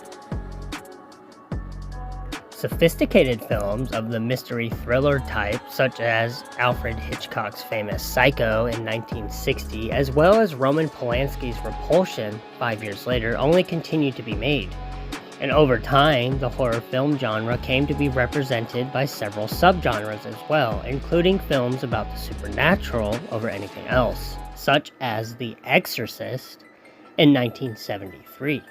Speaker 1: Sophisticated films of the mystery thriller type, such as Alfred Hitchcock's famous Psycho in 1960, as well as Roman Polanski's Repulsion 5 years later, only continued to be made. And over time, the horror film genre came to be represented by several subgenres as well, including films about the supernatural over anything else, such as The Exorcist in 1973.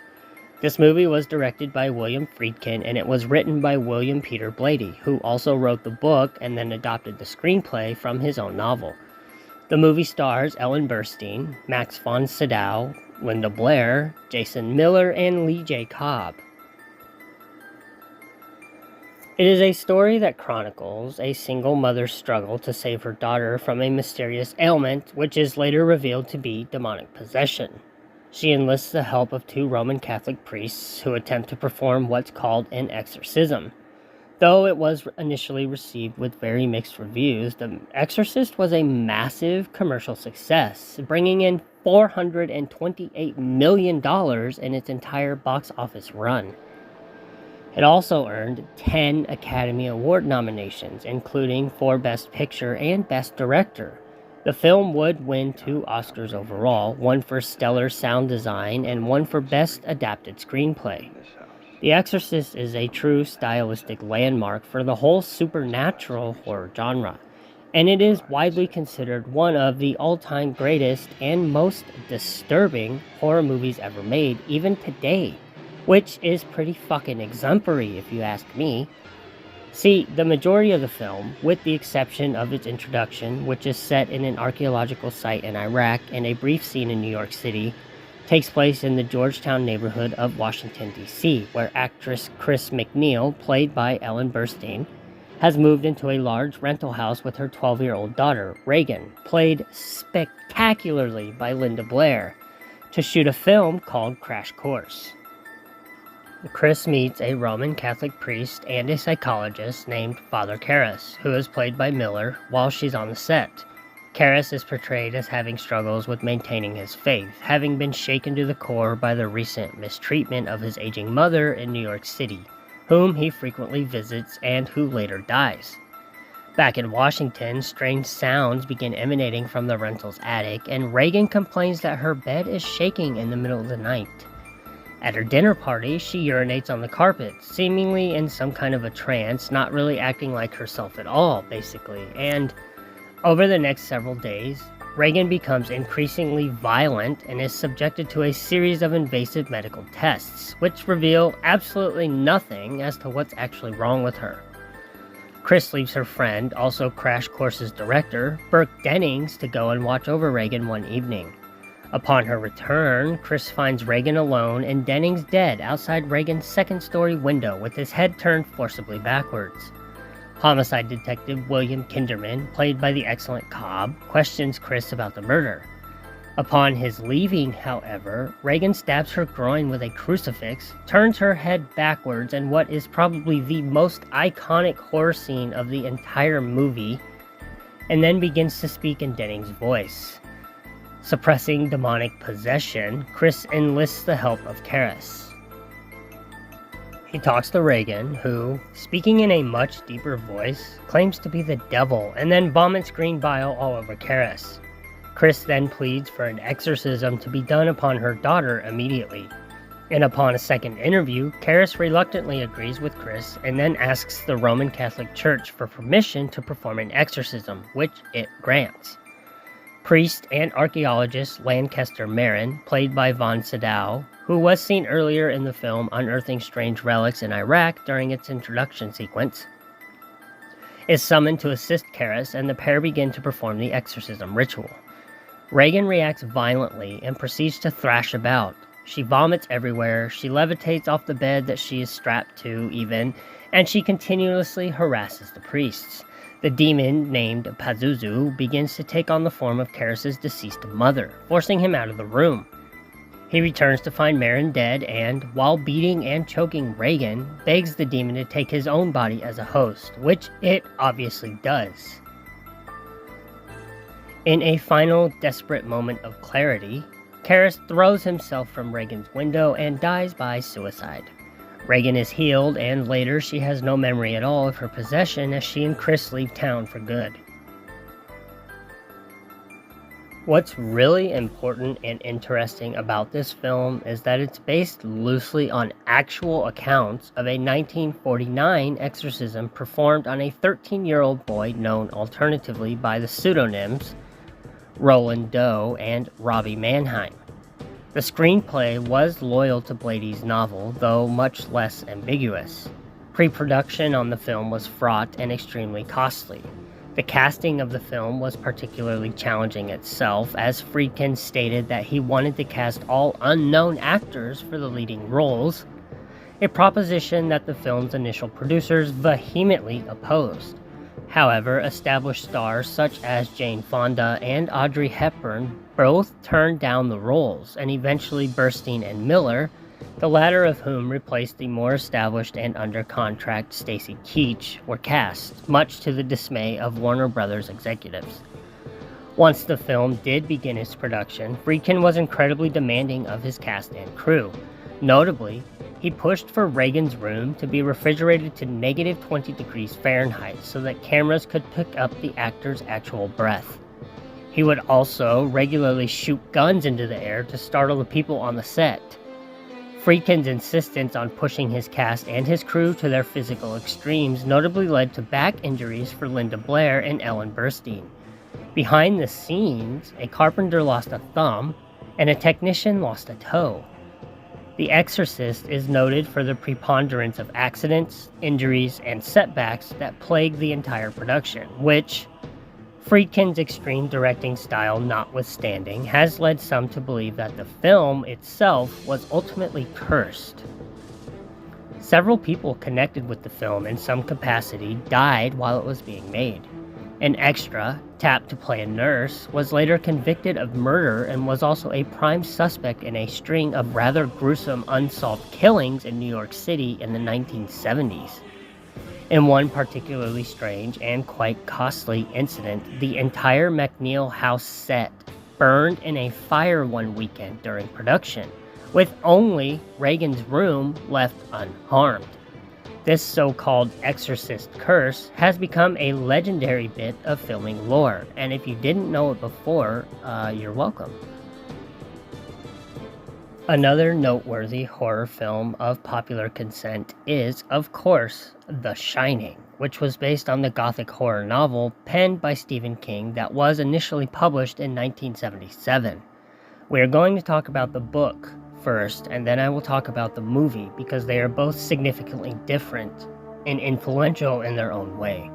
Speaker 1: This movie was directed by William Friedkin, and it was written by William Peter Blatty, who also wrote the book and then adopted the screenplay from his own novel. The movie stars Ellen Burstyn, Max von Sydow, Linda Blair, Jason Miller, and Lee J. Cobb. It is a story that chronicles a single mother's struggle to save her daughter from a mysterious ailment, which is later revealed to be demonic possession. She enlists the help of two Roman Catholic priests who attempt to perform what's called an exorcism. Though it was initially received with very mixed reviews, The Exorcist was a massive commercial success, bringing in $428 million in its entire box office run. It also earned 10 Academy Award nominations, including for Best Picture and Best Director. The film would win 2 Oscars overall, one for stellar sound design and one for Best Adapted Screenplay. The Exorcist is a true stylistic landmark for the whole supernatural horror genre, and it is widely considered one of the all-time greatest and most disturbing horror movies ever made, even today, which is pretty fucking exemplary if you ask me. See, the majority of the film, with the exception of its introduction, which is set in an archaeological site in Iraq and a brief scene in New York City, takes place in the Georgetown neighborhood of Washington, D.C., where actress Chris McNeil, played by Ellen Burstyn, has moved into a large rental house with her 12-year-old daughter, Reagan, played spectacularly by Linda Blair, to shoot a film called Crash Course. Chris meets a Roman Catholic priest and a psychologist named Father Karras, who is played by Miller, while she's on the set. Karras is portrayed as having struggles with maintaining his faith, having been shaken to the core by the recent mistreatment of his aging mother in New York City, whom he frequently visits and who later dies. Back in Washington, strange sounds begin emanating from the rental's attic, and Reagan complains that her bed is shaking in the middle of the night. At her dinner party, she urinates on the carpet, seemingly in some kind of a trance, not really acting like herself at all, basically. And over the next several days, Reagan becomes increasingly violent and is subjected to a series of invasive medical tests, which reveal absolutely nothing as to what's actually wrong with her. Chris leaves her friend, also Crash Course's director, Burke Dennings, to go and watch over Reagan one evening. Upon her return, Chris finds Reagan alone and Dennings dead outside Reagan's second-story window with his head turned forcibly backwards. Homicide detective William Kinderman, played by the excellent Cobb, questions Chris about the murder. Upon his leaving, however, Reagan stabs her groin with a crucifix, turns her head backwards in what is probably the most iconic horror scene of the entire movie, and then begins to speak in Dennings' voice. Suppressing demonic possession, Chris enlists the help of Karras. He talks to Reagan, who, speaking in a much deeper voice, claims to be the devil and then vomits green bile all over Karras. Chris then pleads for an exorcism to be done upon her daughter immediately. And upon a second interview, Karras reluctantly agrees with Chris and then asks the Roman Catholic Church for permission to perform an exorcism, which it grants. Priest and archaeologist Lancaster Marin, played by Von Sydow, who was seen earlier in the film Unearthing Strange Relics in Iraq during its introduction sequence, is summoned to assist Karras, and the pair begin to perform the exorcism ritual. Reagan reacts violently and proceeds to thrash about. She vomits everywhere, she levitates off the bed that she is strapped to even, and she continuously harasses the priests. The demon, named Pazuzu, begins to take on the form of Karras' deceased mother, forcing him out of the room. He returns to find Marin dead and, while beating and choking Reagan, begs the demon to take his own body as a host, which it obviously does. In a final desperate moment of clarity, Karras throws himself from Reagan's window and dies by suicide. Reagan is healed, and later she has no memory at all of her possession as she and Chris leave town for good. What's really important and interesting about this film is that it's based loosely on actual accounts of a 1949 exorcism performed on a 13-year-old boy known alternatively by the pseudonyms Roland Doe and Robbie Mannheim. The screenplay was loyal to Blady's novel, though much less ambiguous. Pre-production on the film was fraught and extremely costly. The casting of the film was particularly challenging itself, as Friedkin stated that he wanted to cast all unknown actors for the leading roles, a proposition that the film's initial producers vehemently opposed. However, established stars such as Jane Fonda and Audrey Hepburn both turned down the roles, and eventually Burstyn and Miller, the latter of whom replaced the more established and under contract Stacy Keach, were cast, much to the dismay of Warner Brothers executives. Once the film did begin its production, Friedkin was incredibly demanding of his cast and crew. Notably, he pushed for Reagan's room to be refrigerated to negative 20 degrees Fahrenheit so that cameras could pick up the actor's actual breath. He would also regularly shoot guns into the air to startle the people on the set. Friedkin's insistence on pushing his cast and his crew to their physical extremes notably led to back injuries for Linda Blair and Ellen Burstyn. Behind the scenes, a carpenter lost a thumb, and a technician lost a toe. The Exorcist is noted for the preponderance of accidents, injuries, and setbacks that plague the entire production, which, Friedkin's extreme directing style notwithstanding, has led some to believe that the film itself was ultimately cursed. Several people connected with the film in some capacity died while it was being made. An extra, tapped to play a nurse, was later convicted of murder and was also a prime suspect in a string of rather gruesome unsolved killings in New York City in the 1970s. In one particularly strange and quite costly incident, the entire McNeil house set burned in a fire one weekend during production, with only Reagan's room left unharmed. This so-called Exorcist curse has become a legendary bit of filming lore, and if you didn't know it before, you're welcome. Another noteworthy horror film of popular consent is, of course, The Shining, which was based on the Gothic horror novel penned by Stephen King that was initially published in 1977. We are going to talk about the book first, and then I will talk about the movie because they are both significantly different and influential in their own way.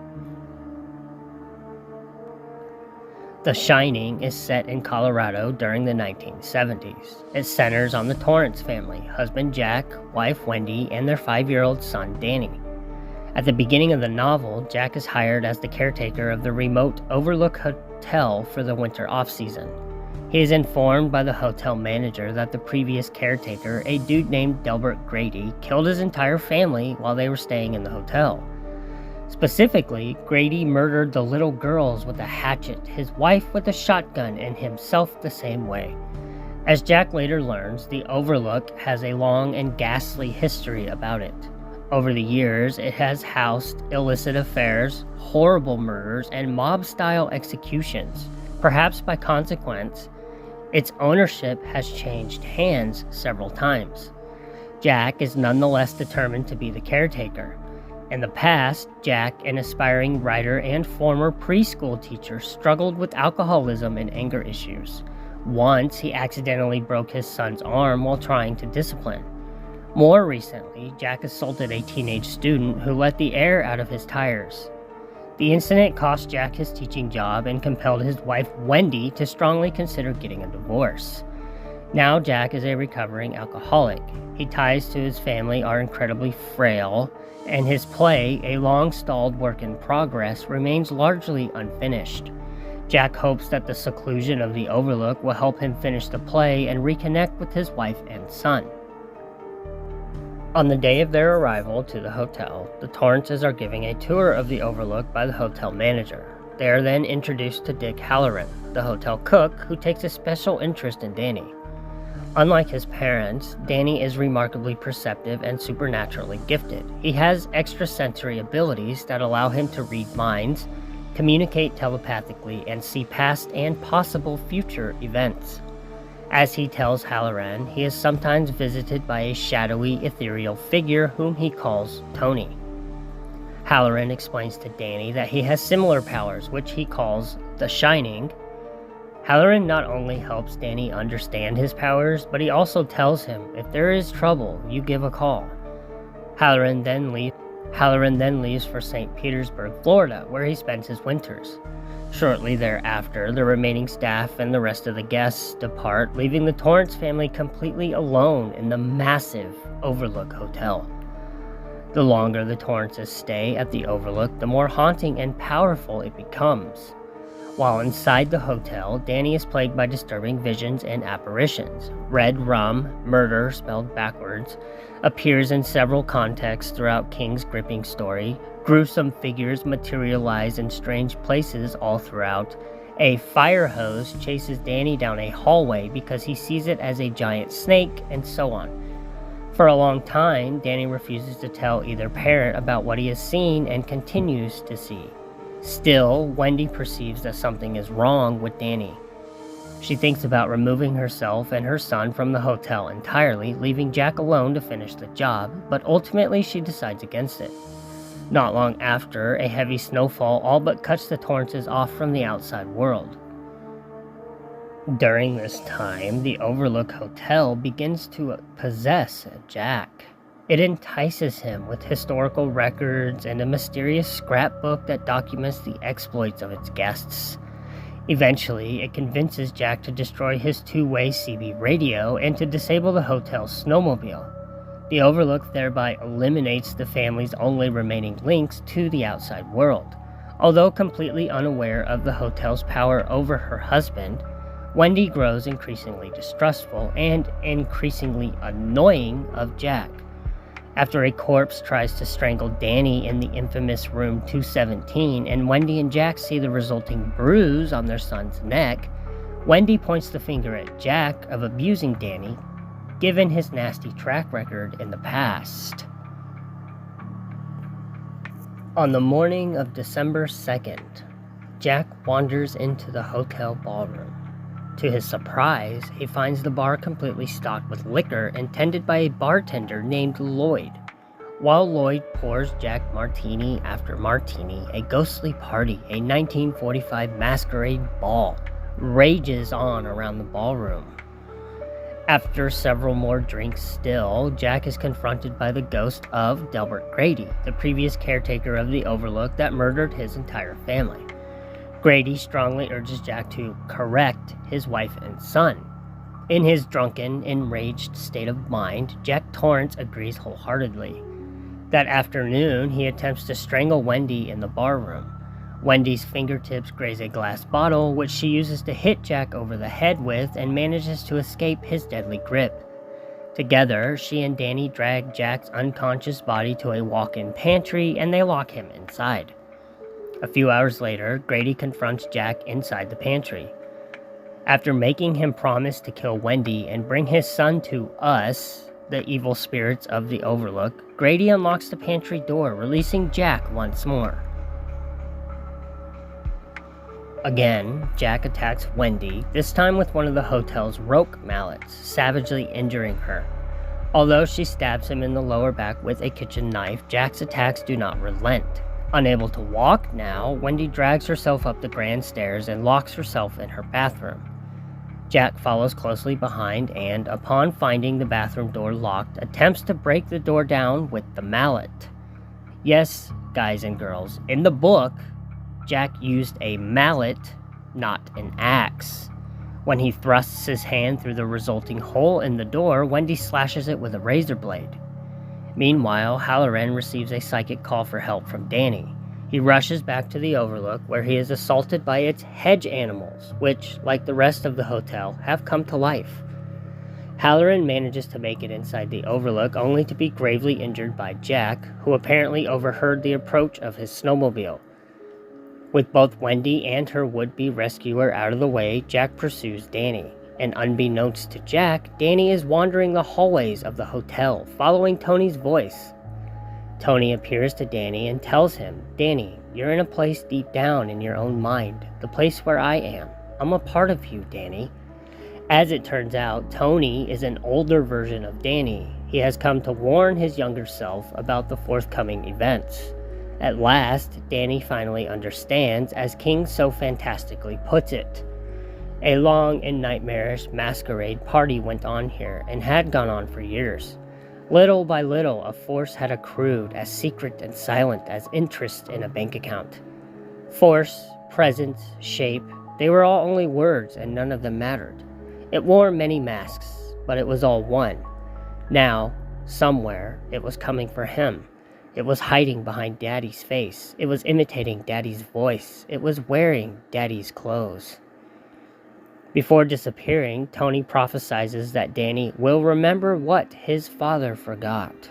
Speaker 1: The Shining is set in Colorado during the 1970s. It centers on the Torrance family, husband Jack, wife Wendy, and their 5-year-old son Danny. At the beginning of the novel, Jack is hired as the caretaker of the remote Overlook Hotel for the winter off-season. He is informed by the hotel manager that the previous caretaker, a dude named Delbert Grady, killed his entire family while they were staying in the hotel. Specifically, Grady murdered the little girls with a hatchet, his wife with a shotgun, and himself the same way. As Jack later learns, the Overlook has a long and ghastly history about it. Over the years, it has housed illicit affairs, horrible murders, and mob-style executions. Perhaps by consequence, its ownership has changed hands several times. Jack is nonetheless determined to be the caretaker. In the past, Jack, an aspiring writer and former preschool teacher, struggled with alcoholism and anger issues. Once, he accidentally broke his son's arm while trying to discipline. More recently, Jack assaulted a teenage student who let the air out of his tires. The incident cost Jack his teaching job and compelled his wife Wendy to strongly consider getting a divorce. Now Jack is a recovering alcoholic. His ties to his family are incredibly frail, and his play, a long-stalled work in progress, remains largely unfinished. Jack hopes that the seclusion of the Overlook will help him finish the play and reconnect with his wife and son. On the day of their arrival to the hotel, the Torrances are giving a tour of the Overlook by the hotel manager. They are then introduced to Dick Halloran, the hotel cook, who takes a special interest in Danny. Unlike his parents, Danny is remarkably perceptive and supernaturally gifted. He has extrasensory abilities that allow him to read minds, communicate telepathically, and see past and possible future events. As he tells Halloran, he is sometimes visited by a shadowy, ethereal figure whom he calls Tony. Halloran explains to Danny that he has similar powers, which he calls the Shining. Halloran not only helps Danny understand his powers, but he also tells him, if there is trouble, you give a call. Halloran then leaves for St. Petersburg, Florida, where he spends his winters. Shortly thereafter, the remaining staff and the rest of the guests depart, leaving the Torrance family completely alone in the massive Overlook Hotel. The longer the Torrances stay at the Overlook, the more haunting and powerful it becomes. While inside the hotel, Danny is plagued by disturbing visions and apparitions. Red rum, murder spelled backwards, appears in several contexts throughout King's gripping story. Gruesome figures materialize in strange places all throughout. A fire hose chases Danny down a hallway because he sees it as a giant snake, and so on. For a long time, Danny refuses to tell either parent about what he has seen and continues to see. Still, Wendy perceives that something is wrong with Danny. She thinks about removing herself and her son from the hotel entirely, leaving Jack alone to finish the job, but ultimately she decides against it. Not long after, a heavy snowfall all but cuts the Torrances off from the outside world. During this time, the Overlook Hotel begins to possess Jack. It entices him with historical records and a mysterious scrapbook that documents the exploits of its guests. Eventually, it convinces Jack to destroy his two-way CB radio and to disable the hotel's snowmobile. The Overlook thereby eliminates the family's only remaining links to the outside world. Although completely unaware of the hotel's power over her husband, Wendy grows increasingly distrustful and increasingly annoying of Jack. After a corpse tries to strangle Danny in the infamous room 217 and Wendy and Jack see the resulting bruise on their son's neck, Wendy points the finger at Jack of abusing Danny, given his nasty track record in the past. On the morning of December 2nd, Jack wanders into the hotel ballroom. To his surprise, he finds the bar completely stocked with liquor and tended by a bartender named Lloyd. While Lloyd pours Jack martini after martini, a ghostly party, a 1945 masquerade ball, rages on around the ballroom. After several more drinks still, Jack is confronted by the ghost of Delbert Grady, the previous caretaker of the Overlook that murdered his entire family. Grady strongly urges Jack to correct his wife and son. In his drunken, enraged state of mind, Jack Torrance agrees wholeheartedly. That afternoon, he attempts to strangle Wendy in the barroom. Wendy's fingertips graze a glass bottle, which she uses to hit Jack over the head with and manages to escape his deadly grip. Together, she and Danny drag Jack's unconscious body to a walk-in pantry and they lock him inside. A few hours later, Grady confronts Jack inside the pantry. After making him promise to kill Wendy and bring his son to us, the evil spirits of the Overlook, Grady unlocks the pantry door, releasing Jack once more. Again, Jack attacks Wendy, this time with one of the hotel's roque mallets, savagely injuring her. Although she stabs him in the lower back with a kitchen knife, Jack's attacks do not relent. Unable to walk now, Wendy drags herself up the grand stairs and locks herself in her bathroom. Jack follows closely behind and, upon finding the bathroom door locked, attempts to break the door down with the mallet. Yes, guys and girls, in the book, Jack used a mallet, not an axe. When he thrusts his hand through the resulting hole in the door, Wendy slashes it with a razor blade. Meanwhile, Halloran receives a psychic call for help from Danny. He rushes back to the Overlook, where he is assaulted by its hedge animals, which, like the rest of the hotel, have come to life. Halloran manages to make it inside the Overlook, only to be gravely injured by Jack, who apparently overheard the approach of his snowmobile. With both Wendy and her would-be rescuer out of the way, Jack pursues Danny. And unbeknownst to Jack, Danny is wandering the hallways of the hotel, following Tony's voice. Tony appears to Danny and tells him, "Danny, you're in a place deep down in your own mind, the place where I am. I'm a part of you, Danny." As it turns out, Tony is an older version of Danny. He has come to warn his younger self about the forthcoming events. At last, Danny finally understands, as King so fantastically puts it. A long and nightmarish masquerade party went on here, and had gone on for years. Little by little, a force had accrued, as secret and silent as interest in a bank account. Force, presence, shape, they were all only words, and none of them mattered. It wore many masks, but it was all one. Now, somewhere, it was coming for him. It was hiding behind Daddy's face. It was imitating Daddy's voice. It was wearing Daddy's clothes. Before disappearing, Tony prophesizes that Danny will remember what his father forgot.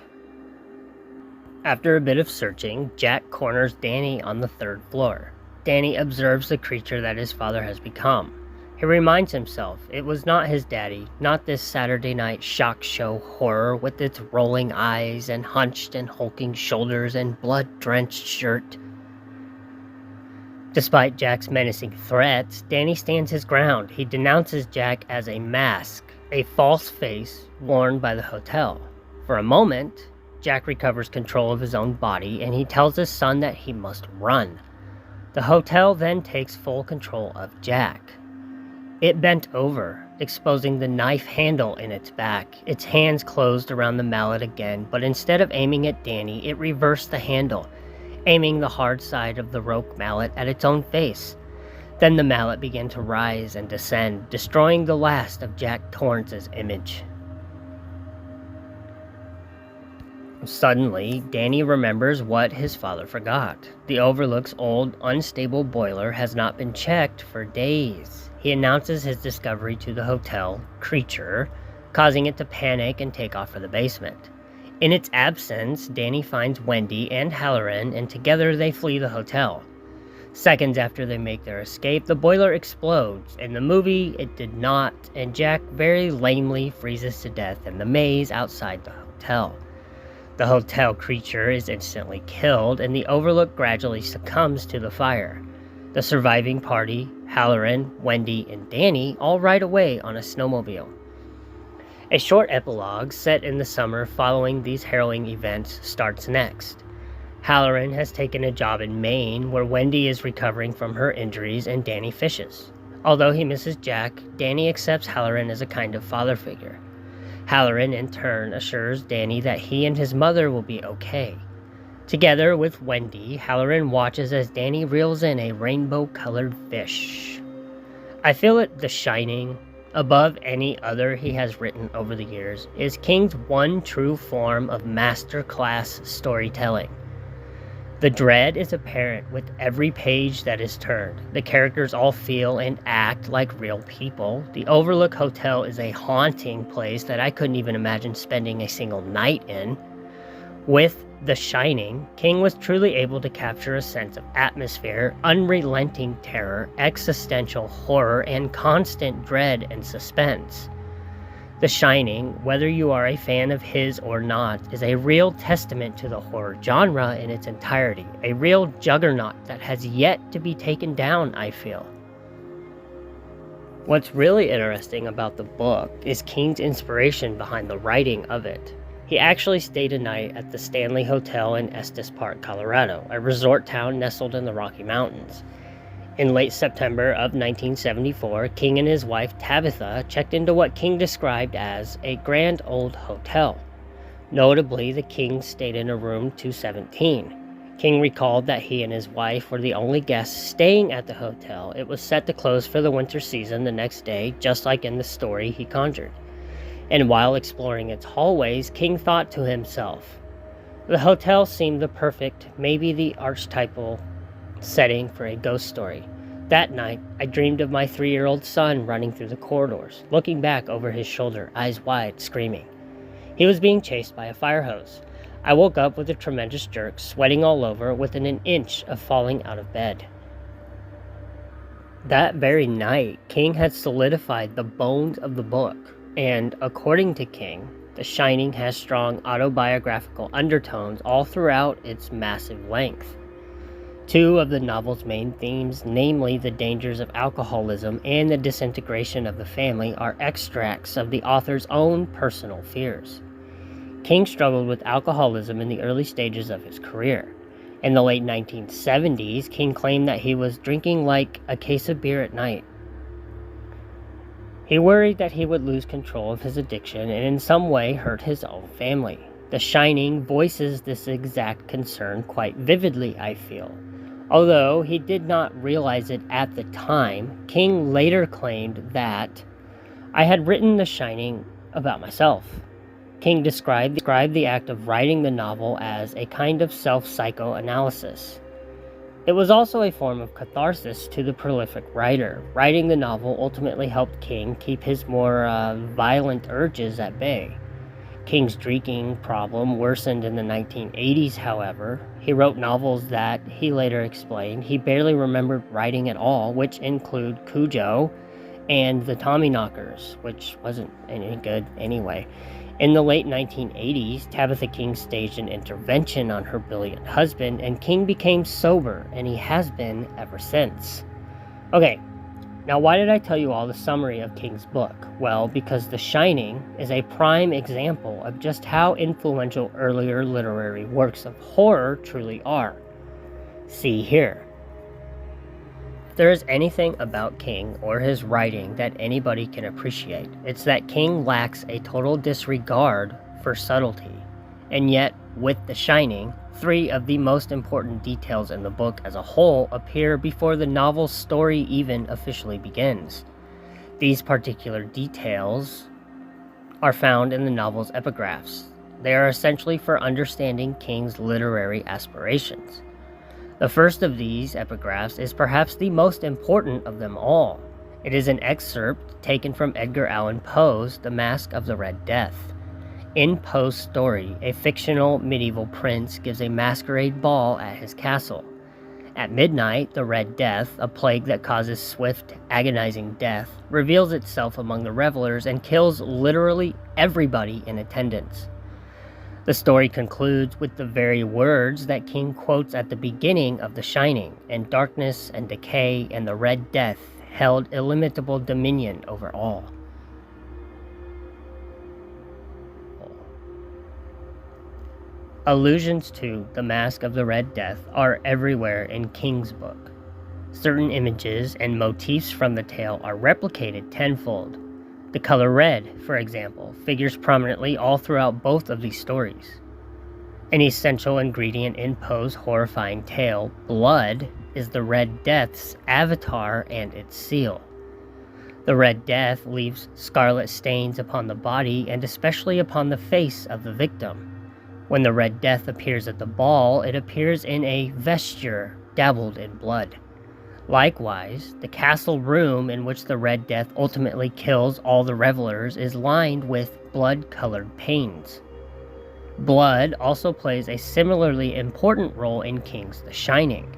Speaker 1: After a bit of searching, Jack corners Danny on the 3rd floor. Danny observes the creature that his father has become. He reminds himself it was not his daddy, not this Saturday night shock show horror with its rolling eyes and hunched and hulking shoulders and blood-drenched shirt. Despite Jack's menacing threats, Danny stands his ground. He denounces Jack as a mask, a false face worn by the hotel. For a moment, Jack recovers control of his own body and he tells his son that he must run. The hotel then takes full control of Jack. It bent over, exposing the knife handle in its back. Its hands closed around the mallet again, but instead of aiming at Danny, it reversed the handle, aiming the hard side of the rogue mallet at its own face. Then the mallet began to rise and descend, destroying the last of Jack Torrance's image. Suddenly, Danny remembers what his father forgot. The Overlook's old, unstable boiler has not been checked for days. He announces his discovery to the hotel creature, causing it to panic and take off for the basement. In its absence, Danny finds Wendy and Halloran, and together they flee the hotel. Seconds after they make their escape, the boiler explodes. In the movie, it did not, and Jack very lamely freezes to death in the maze outside the hotel. The hotel creature is instantly killed, and the Overlook gradually succumbs to the fire. The surviving party, Halloran, Wendy, and Danny, all ride away on a snowmobile. A short epilogue set in the summer following these harrowing events starts next. Halloran has taken a job in Maine where Wendy is recovering from her injuries and Danny fishes. Although he misses Jack, Danny accepts Halloran as a kind of father figure. Halloran, in turn, assures Danny that he and his mother will be okay. Together with Wendy, Halloran watches as Danny reels in a rainbow-colored fish. I feel that The Shining, above any other he has written over the years, is King's one true form of masterclass storytelling. The dread is apparent with every page that is turned. The characters all feel and act like real people. The Overlook Hotel is a haunting place that I couldn't even imagine spending a single night in. With The Shining, King was truly able to capture a sense of atmosphere, unrelenting terror, existential horror, and constant dread and suspense. The Shining, whether you are a fan of his or not, is a real testament to the horror genre in its entirety, a real juggernaut that has yet to be taken down, I feel. What's really interesting about the book is King's inspiration behind the writing of it. He actually stayed a night at the Stanley Hotel in Estes Park, Colorado, a resort town nestled in the Rocky Mountains. In late September of 1974, King and his wife Tabitha checked into what King described as a grand old hotel. Notably, the Kings stayed in a room 217. King recalled that he and his wife were the only guests staying at the hotel. It was set to close for the winter season the next day, just like in the story he conjured. And while exploring its hallways, King thought to himself, the hotel seemed the perfect, maybe the archetypal setting for a ghost story. That night, I dreamed of my 3-year-old son running through the corridors, looking back over his shoulder, eyes wide, screaming. He was being chased by a fire hose. I woke up with a tremendous jerk, sweating all over, within an inch of falling out of bed. That very night, King had solidified the bones of the book, and according to King, The Shining has strong autobiographical undertones all throughout its massive length. Two of the novel's main themes, namely the dangers of alcoholism and the disintegration of the family, are extracts of the author's own personal fears. King struggled with alcoholism in the early stages of his career. In the late 1970s, King claimed that he was drinking like a case of beer at night. He worried that he would lose control of his addiction and in some way hurt his own family. The Shining voices this exact concern quite vividly, I feel. Although he did not realize it at the time, King later claimed that I had written The Shining about myself. King described the act of writing the novel as a kind of self-psychoanalysis. It was also a form of catharsis to the prolific writer. Writing the novel ultimately helped King keep his more violent urges at bay. King's drinking problem worsened in the 1980s, however. He wrote novels that, he later explained, he barely remembered writing at all, which include Cujo and The Tommyknockers, which wasn't any good anyway. In the late 1980s, Tabitha King staged an intervention on her brilliant husband, and King became sober, and he has been ever since. Okay, now why did I tell you all the summary of King's book? Well, because The Shining is a prime example of just how influential earlier literary works of horror truly are. See here. there is anything about King or his writing that anybody can appreciate, it's that King lacks a total disregard for subtlety. And yet, with The Shining, 3 of the most important details in the book as a whole appear before the novel's story even officially begins. These particular details are found in the novel's epigraphs. They are essentially for understanding King's literary aspirations. The first of these epigraphs is perhaps the most important of them all. It is an excerpt taken from Edgar Allen Poe's The Masque of the Red Death. In Poe's story, a fictional medieval prince gives a masquerade ball at his castle. At midnight, the Red Death, a plague that causes swift, agonizing death, reveals itself among the revelers and kills literally everybody in attendance. The story concludes with the very words that King quotes at the beginning of The Shining, and darkness and decay and the Red Death held illimitable dominion over all. Allusions to the Masque of the Red Death are everywhere in King's book. Certain images and motifs from the tale are replicated tenfold. The color red, for example, figures prominently all throughout both of these stories. An essential ingredient in Poe's horrifying tale, blood, is the Red Death's avatar and its seal. The Red Death leaves scarlet stains upon the body and especially upon the face of the victim. When the Red Death appears at the ball, it appears in a vesture dabbled in blood. Likewise, the castle room in which the Red Death ultimately kills all the revelers is lined with blood-colored panes. Blood also plays a similarly important role in King's The Shining.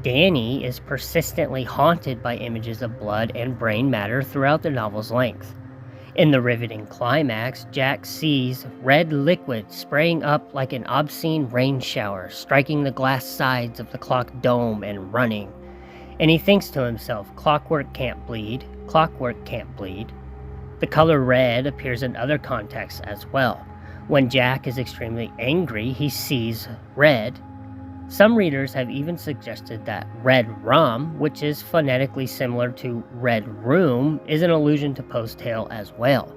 Speaker 1: Danny is persistently haunted by images of blood and brain matter throughout the novel's length. In the riveting climax, Jack sees red liquid spraying up like an obscene rain shower, striking the glass sides of the clock dome and running. And he thinks to himself, clockwork can't bleed, clockwork can't bleed. The color red appears in other contexts as well. When Jack is extremely angry, he sees red. Some readers have even suggested that red rum, which is phonetically similar to red room, is an allusion to Poe's tale as well.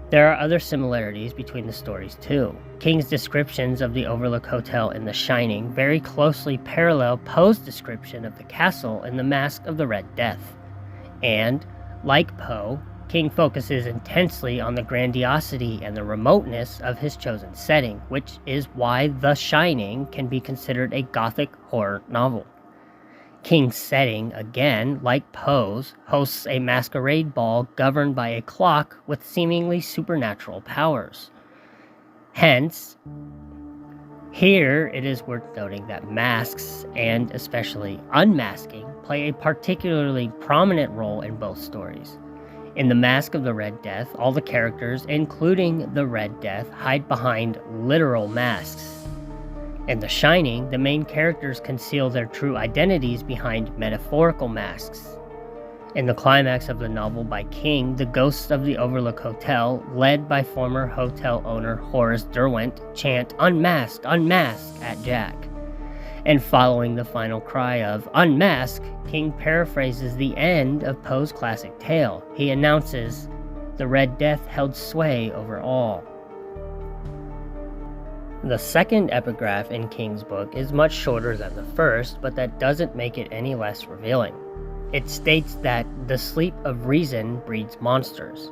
Speaker 1: There are other similarities between the stories too. King's descriptions of the Overlook Hotel in The Shining very closely parallel Poe's description of the castle in The Masque of the Red Death. And, like Poe, King focuses intensely on the grandiosity and the remoteness of his chosen setting, which is why The Shining can be considered a Gothic horror novel. King's setting, again, like Poe's, hosts a masquerade ball governed by a clock with seemingly supernatural powers. Hence, here it is worth noting that masks, and especially unmasking, play a particularly prominent role in both stories. In The Masque of the Red Death, all the characters, including the Red Death, hide behind literal masks. In The Shining, the main characters conceal their true identities behind metaphorical masks. In the climax of the novel by King, the ghosts of the Overlook Hotel, led by former hotel owner Horace Derwent, chant "Unmask, unmask" at Jack. And following the final cry of "Unmask," King paraphrases the end of Poe's classic tale. He announces, "The Red Death held sway over all." The second epigraph in King's book is much shorter than the first, but that doesn't make it any less revealing. It states that the sleep of reason breeds monsters.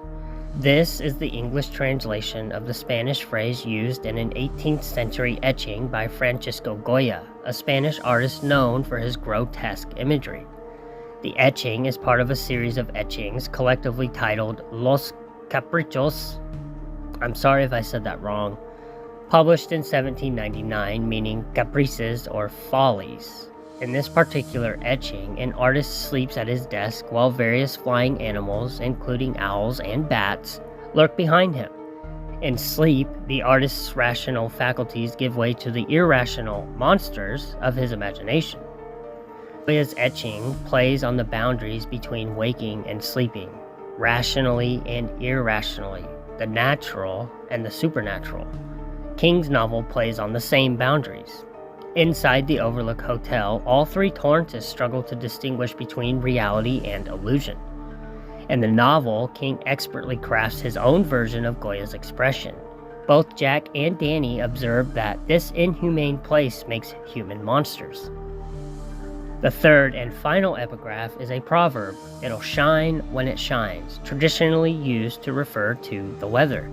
Speaker 1: This is the English translation of the Spanish phrase used in an 18th century etching by Francisco Goya, a Spanish artist known for his grotesque imagery. The etching is part of a series of etchings collectively titled Los Caprichos, I'm sorry if I said that wrong, published in 1799, meaning caprices or follies. In this particular etching, an artist sleeps at his desk while various flying animals, including owls and bats, lurk behind him. In sleep, the artist's rational faculties give way to the irrational monsters of his imagination. His etching plays on the boundaries between waking and sleeping, rationally and irrationally, the natural and the supernatural. King's novel plays on the same boundaries. Inside the Overlook Hotel, all three Torrances struggle to distinguish between reality and illusion. In the novel, King expertly crafts his own version of Goya's expression. Both Jack and Danny observe that this inhumane place makes human monsters. The third and final epigraph is a proverb, "It'll shine when it shines," traditionally used to refer to the weather.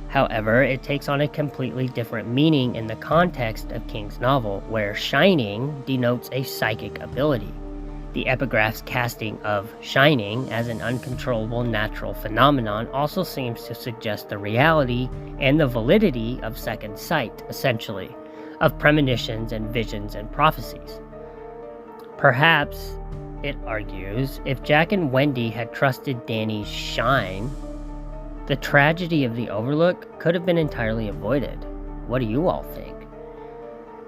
Speaker 1: However, it takes on a completely different meaning in the context of King's novel, where shining denotes a psychic ability. The epigraph's casting of shining as an uncontrollable natural phenomenon also seems to suggest the reality and the validity of second sight, essentially, of premonitions and visions and prophecies. Perhaps, it argues, if Jack and Wendy had trusted Danny's shine, the tragedy of the Overlook could have been entirely avoided. What do you all think?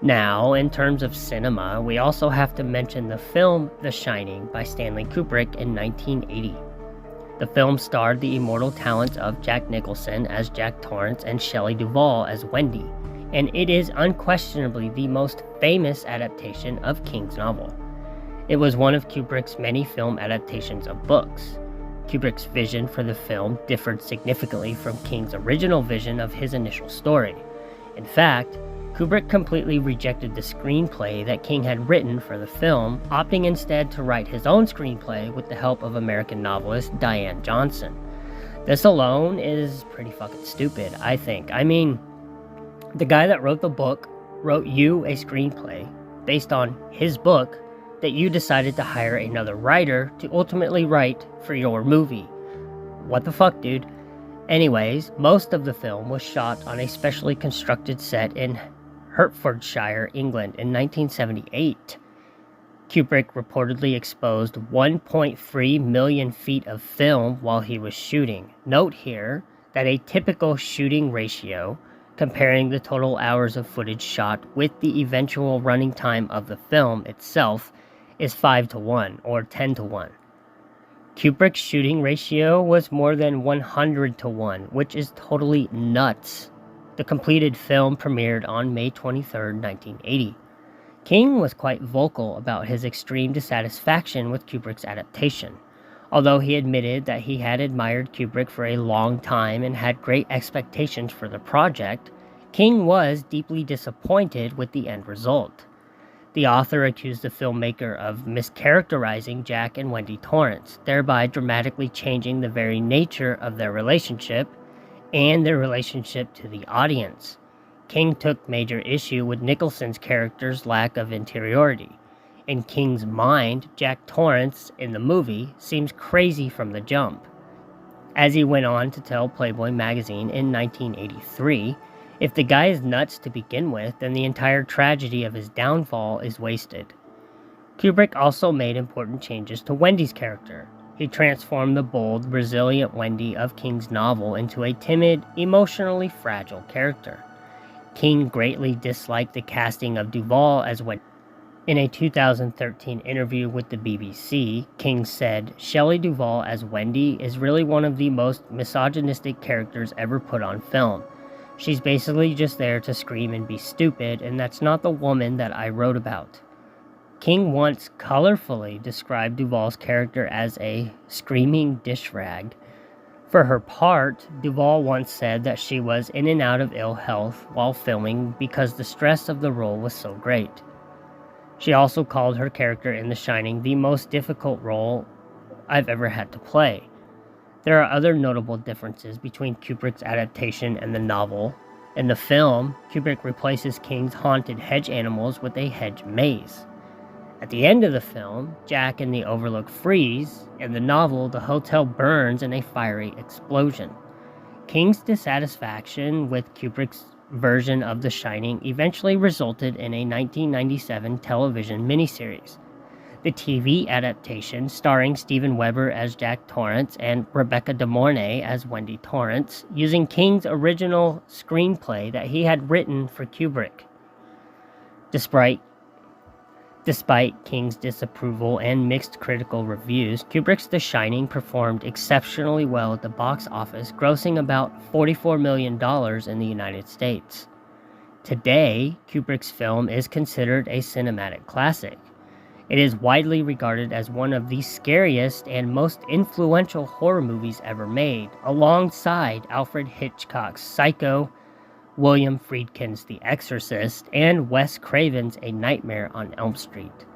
Speaker 1: Now, in terms of cinema, we also have to mention the film The Shining by Stanley Kubrick in 1980. The film starred the immortal talents of Jack Nicholson as Jack Torrance and Shelley Duvall as Wendy, and it is unquestionably the most famous adaptation of King's novel. It was one of Kubrick's many film adaptations of books. Kubrick's vision for the film differed significantly from King's original vision of his initial story. In fact, Kubrick completely rejected the screenplay that King had written for the film, opting instead to write his own screenplay with the help of American novelist Diane Johnson. This alone is pretty fucking stupid, I think. I mean, the guy that wrote the book wrote you a screenplay based on his book that you decided to hire another writer to ultimately write for your movie. What the fuck, dude? Anyways, most of the film was shot on a specially constructed set in Hertfordshire, England in 1978. Kubrick reportedly exposed 1.3 million feet of film while he was shooting. Note here that a typical shooting ratio, comparing the total hours of footage shot with the eventual running time of the film itself, is 5-1 or 10-1. Kubrick's shooting ratio was more than 100-1, which is totally nuts. The completed film premiered on May 23, 1980. King was quite vocal about his extreme dissatisfaction with Kubrick's adaptation. Although he admitted that he had admired Kubrick for a long time and had great expectations for the project, King was deeply disappointed with the end result. The author accused the filmmaker of mischaracterizing Jack and Wendy Torrance, thereby dramatically changing the very nature of their relationship and their relationship to the audience. King took major issue with Nicholson's character's lack of interiority. In King's mind, Jack Torrance in the movie seems crazy from the jump. As he went on to tell Playboy magazine in 1983, if the guy is nuts to begin with, then the entire tragedy of his downfall is wasted. Kubrick also made important changes to Wendy's character. He transformed the bold, resilient Wendy of King's novel into a timid, emotionally fragile character. King greatly disliked the casting of Duvall as Wendy. In a 2013 interview with the BBC, King said, "Shelley Duvall as Wendy is really one of the most misogynistic characters ever put on film. She's basically just there to scream and be stupid, and that's not the woman that I wrote about." King once colorfully described Duvall's character as a screaming dish rag. For her part, Duvall once said that she was in and out of ill health while filming because the stress of the role was so great. She also called her character in The Shining the most difficult role I've ever had to play. There are other notable differences between Kubrick's adaptation and the novel. In the film, Kubrick replaces King's haunted hedge animals with a hedge maze. At the end of the film, Jack and the Overlook freeze. In the novel, the hotel burns in a fiery explosion. King's dissatisfaction with Kubrick's version of The Shining eventually resulted in a 1997 television miniseries. The TV adaptation, starring Steven Weber as Jack Torrance and Rebecca De Mornay as Wendy Torrance, using King's original screenplay that he had written for Kubrick. Despite King's disapproval and mixed critical reviews, Kubrick's The Shining performed exceptionally well at the box office, grossing about $44 million in the United States. Today, Kubrick's film is considered a cinematic classic. It is widely regarded as one of the scariest and most influential horror movies ever made, alongside Alfred Hitchcock's Psycho, William Friedkin's The Exorcist, and Wes Craven's A Nightmare on Elm Street.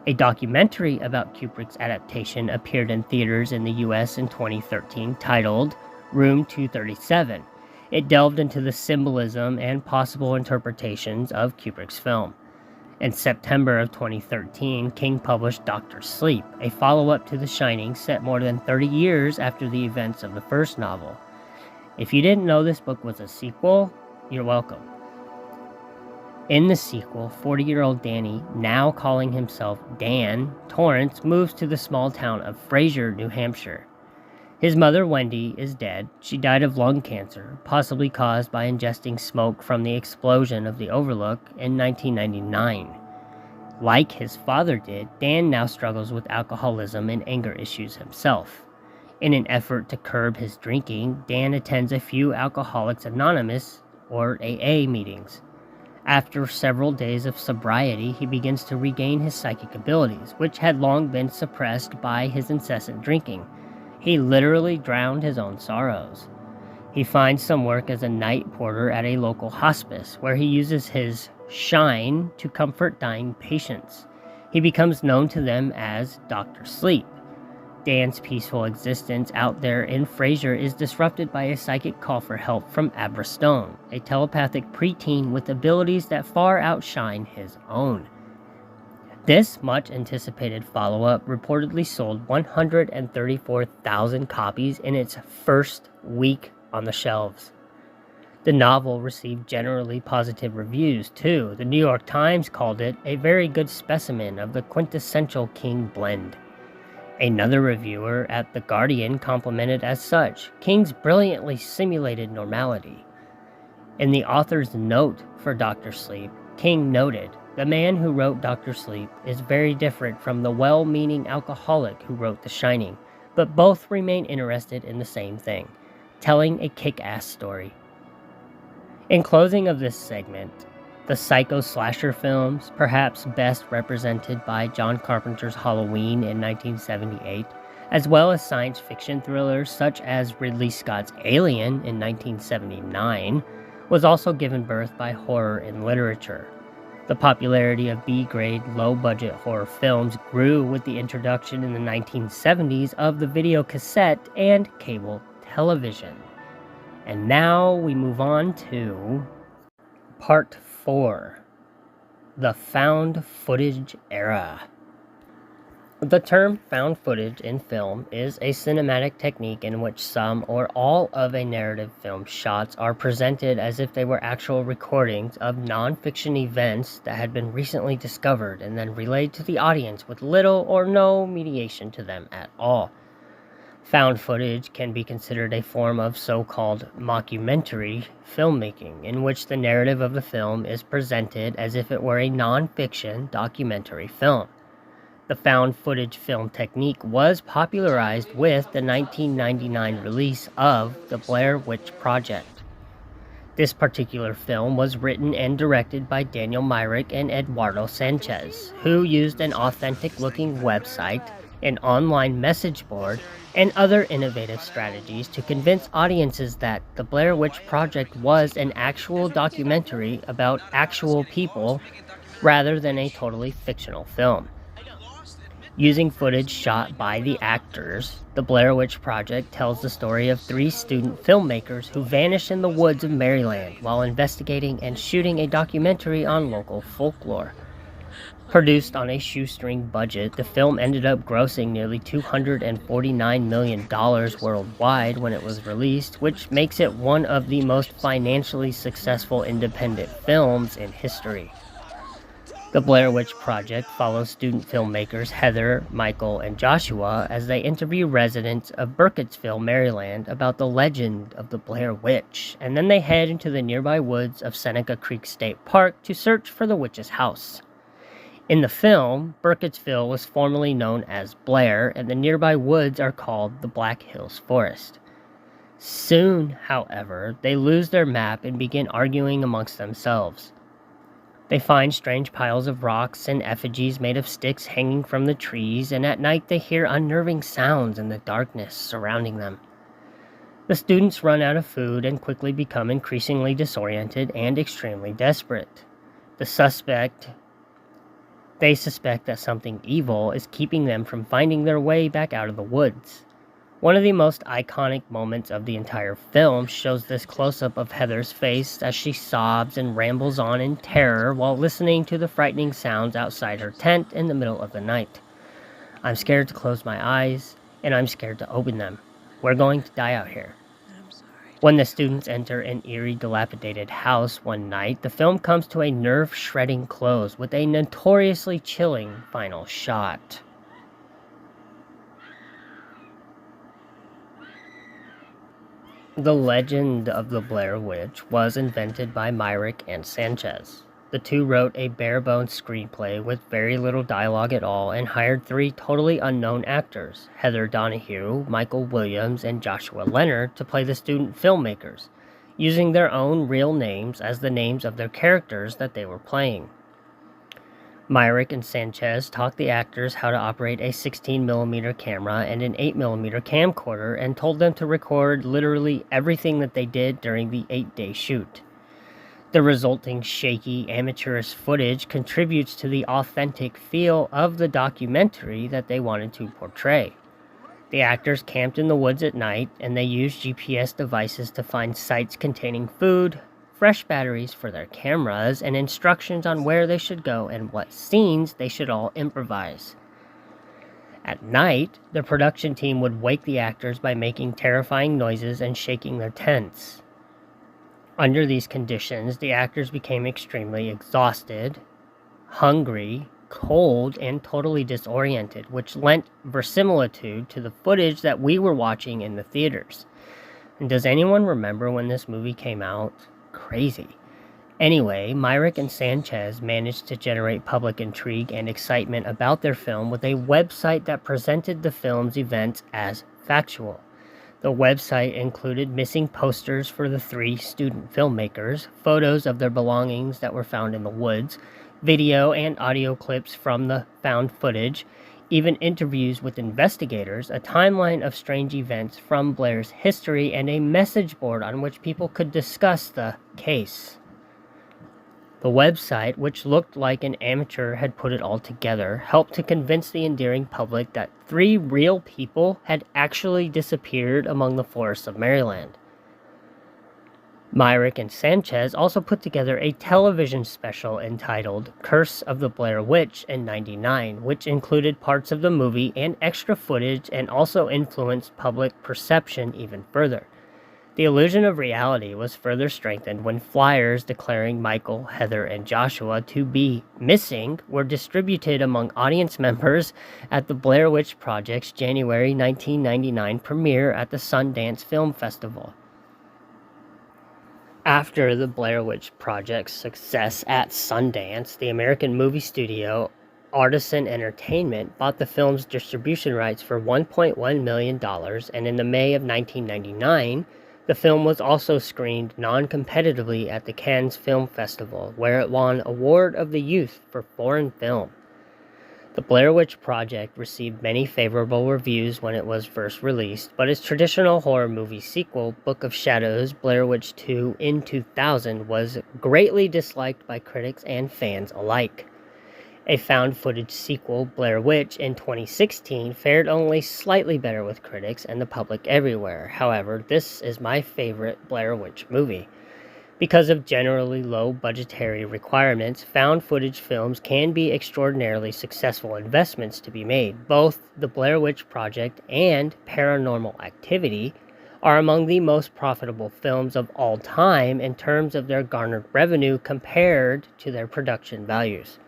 Speaker 1: A documentary about Kubrick's adaptation appeared in theaters in the US in 2013 titled Room 237. It delved into the symbolism and possible interpretations of Kubrick's film. In September of 2013, King published Dr. Sleep, a follow-up to The Shining set more than 30 years after the events of the first novel. If you didn't know this book was a sequel, you're welcome. In the sequel, 40-year-old Danny, now calling himself Dan Torrance, moves to the small town of Fraser, New Hampshire. His mother, Wendy, is dead. She died of lung cancer, possibly caused by ingesting smoke from the explosion of the Overlook in 1999. Like his father did, Dan now struggles with alcoholism and anger issues himself. In an effort to curb his drinking, Dan attends a few Alcoholics Anonymous, or AA, meetings. After several days of sobriety, he begins to regain his psychic abilities, which had long been suppressed by his incessant drinking. He literally drowned his own sorrows. He finds some work as a night porter at a local hospice, where he uses his shine to comfort dying patients. He becomes known to them as Dr. Sleep. Dan's peaceful existence out there in Fraser is disrupted by a psychic call for help from Abra Stone, a telepathic preteen with abilities that far outshine his own. This much-anticipated follow-up reportedly sold 134,000 copies in its first week on the shelves. The novel received generally positive reviews, too. The New York Times called it a very good specimen of the quintessential King blend. Another reviewer at The Guardian complimented as such King's brilliantly simulated normality. In the author's note for Dr. Sleep, King noted, "The man who wrote Dr. Sleep is very different from the well-meaning alcoholic who wrote The Shining, but both remain interested in the same thing, telling a kick-ass story." In closing of this segment, the psycho slasher films, perhaps best represented by John Carpenter's Halloween in 1978, as well as science fiction thrillers such as Ridley Scott's Alien in 1979, was also given birth by horror in literature. The popularity of B-grade, low-budget horror films grew with the introduction in the 1970s of the video cassette and cable television. And now we move on to Part 4, the found footage era. The term found footage in film is a cinematic technique in which some or all of a narrative film's shots are presented as if they were actual recordings of non-fiction events that had been recently discovered and then relayed to the audience with little or no mediation to them at all. Found footage can be considered a form of so-called mockumentary filmmaking, in which the narrative of the film is presented as if it were a non-fiction documentary film. The found footage film technique was popularized with the 1999 release of The Blair Witch Project. This particular film was written and directed by Daniel Myrick and Eduardo Sanchez, who used an authentic-looking website, an online message board, and other innovative strategies to convince audiences that The Blair Witch Project was an actual documentary about actual people rather than a totally fictional film. Using footage shot by the actors, The Blair Witch Project tells the story of 3 student filmmakers who vanish in the woods of Maryland while investigating and shooting a documentary on local folklore. Produced on a shoestring budget, the film ended up grossing nearly $249 million worldwide when it was released, which makes it one of the most financially successful independent films in history. The Blair Witch Project follows student filmmakers Heather, Michael, and Joshua as they interview residents of Burkittsville, Maryland about the legend of the Blair Witch, and then they head into the nearby woods of Seneca Creek State Park to search for the witch's house. In the film, Burkittsville was formerly known as Blair, and the nearby woods are called the Black Hills Forest. Soon, however, they lose their map and begin arguing amongst themselves. They find strange piles of rocks and effigies made of sticks hanging from the trees, and at night they hear unnerving sounds in the darkness surrounding them. The students run out of food and quickly become increasingly disoriented and extremely desperate. They suspect that something evil is keeping them from finding their way back out of the woods. One of the most iconic moments of the entire film shows this close-up of Heather's face as she sobs and rambles on in terror while listening to the frightening sounds outside her tent in the middle of the night. "I'm scared to close my eyes, and I'm scared to open them. We're going to die out here." When the students enter an eerie, dilapidated house one night, the film comes to a nerve-shredding close with a notoriously chilling final shot. The legend of the Blair Witch was invented by Myrick and Sanchez. The two wrote a bare-bones screenplay with very little dialogue at all and hired three totally unknown actors, Heather Donahue, Michael Williams, and Joshua Leonard, to play the student filmmakers, using their own real names as the names of their characters that they were playing. Myrick and Sanchez taught the actors how to operate a 16mm camera and an 8mm camcorder and told them to record literally everything that they did during the 8-day shoot. The resulting shaky, amateurish footage contributes to the authentic feel of the documentary that they wanted to portray. The actors camped in the woods at night, and they used GPS devices to find sites containing food, fresh batteries for their cameras, and instructions on where they should go and what scenes they should all improvise. At night, the production team would wake the actors by making terrifying noises and shaking their tents. Under these conditions, the actors became extremely exhausted, hungry, cold, and totally disoriented, which lent verisimilitude to the footage that we were watching in the theaters. And does anyone remember when this movie came out? Crazy. Anyway, Myrick and Sanchez managed to generate public intrigue and excitement about their film with a website that presented the film's events as factual. The website included missing posters for the three student filmmakers, photos of their belongings that were found in the woods, video and audio clips from the found footage, even interviews with investigators, a timeline of strange events from Blair's history, and a message board on which people could discuss the case. The website, which looked like an amateur had put it all together, helped to convince the endearing public that three real people had actually disappeared among the forests of Maryland. Myrick and Sanchez also put together a television special entitled Curse of the Blair Witch in '99, which included parts of the movie and extra footage and also influenced public perception even further. The illusion of reality was further strengthened when flyers declaring Michael, Heather, and Joshua to be missing were distributed among audience members at the Blair Witch Project's January 1999 premiere at the Sundance Film Festival. After the Blair Witch Project's success at Sundance, the American movie studio Artisan Entertainment bought the film's distribution rights for $1.1 million, and in the May of 1999, the film was also screened non-competitively at the Cannes Film Festival, where it won Award of the Youth for Foreign Film. The Blair Witch Project received many favorable reviews when it was first released, but its traditional horror movie sequel, Book of Shadows: Blair Witch 2 in 2000, was greatly disliked by critics and fans alike. A found-footage sequel, Blair Witch, in 2016 fared only slightly better with critics and the public everywhere. However, this is my favorite Blair Witch movie. Because of generally low budgetary requirements, found-footage films can be extraordinarily successful investments to be made. Both The Blair Witch Project and Paranormal Activity are among the most profitable films of all time in terms of their garnered revenue compared to their production values.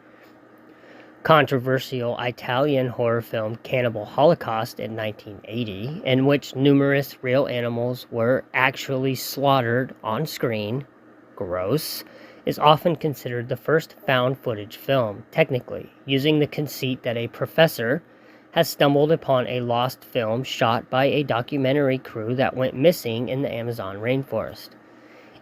Speaker 1: Controversial Italian horror film Cannibal Holocaust in 1980, in which numerous real animals were actually slaughtered on screen, gross, is often considered the first found-footage film, technically, using the conceit that a professor has stumbled upon a lost film shot by a documentary crew that went missing in the Amazon rainforest.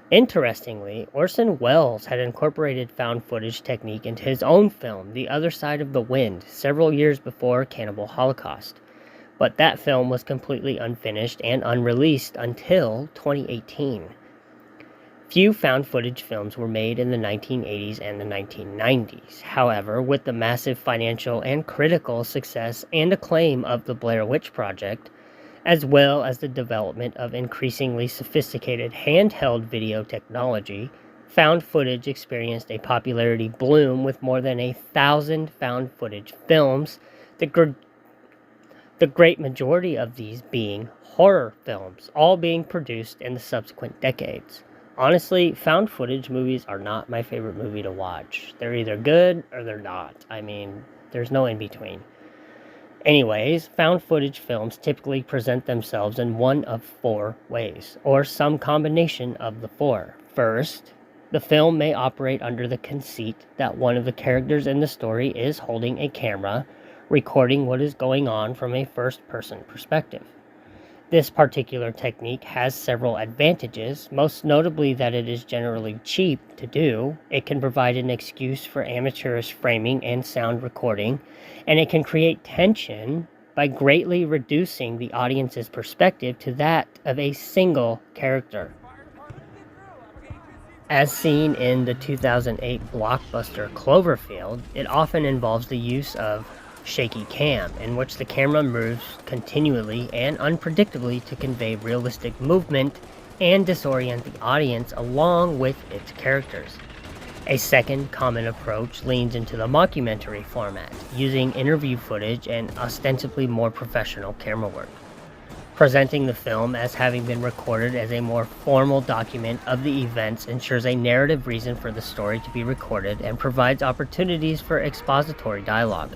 Speaker 1: Interestingly, Orson Welles had incorporated found footage technique into his own film, The Other Side of the Wind, several years before Cannibal Holocaust, but that film was completely unfinished and unreleased until 2018. Few found footage films were made in the 1980s and the 1990s. However, with the massive financial and critical success and acclaim of the Blair Witch Project, as well as the development of increasingly sophisticated handheld video technology, found footage experienced a popularity bloom with more than 1,000 found footage films, the great majority of these being horror films, all being produced in the subsequent decades. Honestly, found footage movies are not my favorite movie to watch. They're either good or they're not. I mean, there's no in between. Anyways, found footage films typically present themselves in one of four ways, or some combination of the four. First, the film may operate under the conceit that one of the characters in the story is holding a camera, recording what is going on from a first-person perspective. This particular technique has several advantages, most notably that it is generally cheap to do, it can provide an excuse for amateurish framing and sound recording, and it can create tension by greatly reducing the audience's perspective to that of a single character. As seen in the 2008 blockbuster Cloverfield, it often involves the use of shaky cam, in which the camera moves continually and unpredictably to convey realistic movement and disorient the audience along with its characters. A second common approach leans into the mockumentary format, using interview footage and ostensibly more professional camera work. Presenting the film as having been recorded as a more formal document of the events ensures a narrative reason for the story to be recorded and provides opportunities for expository dialogue.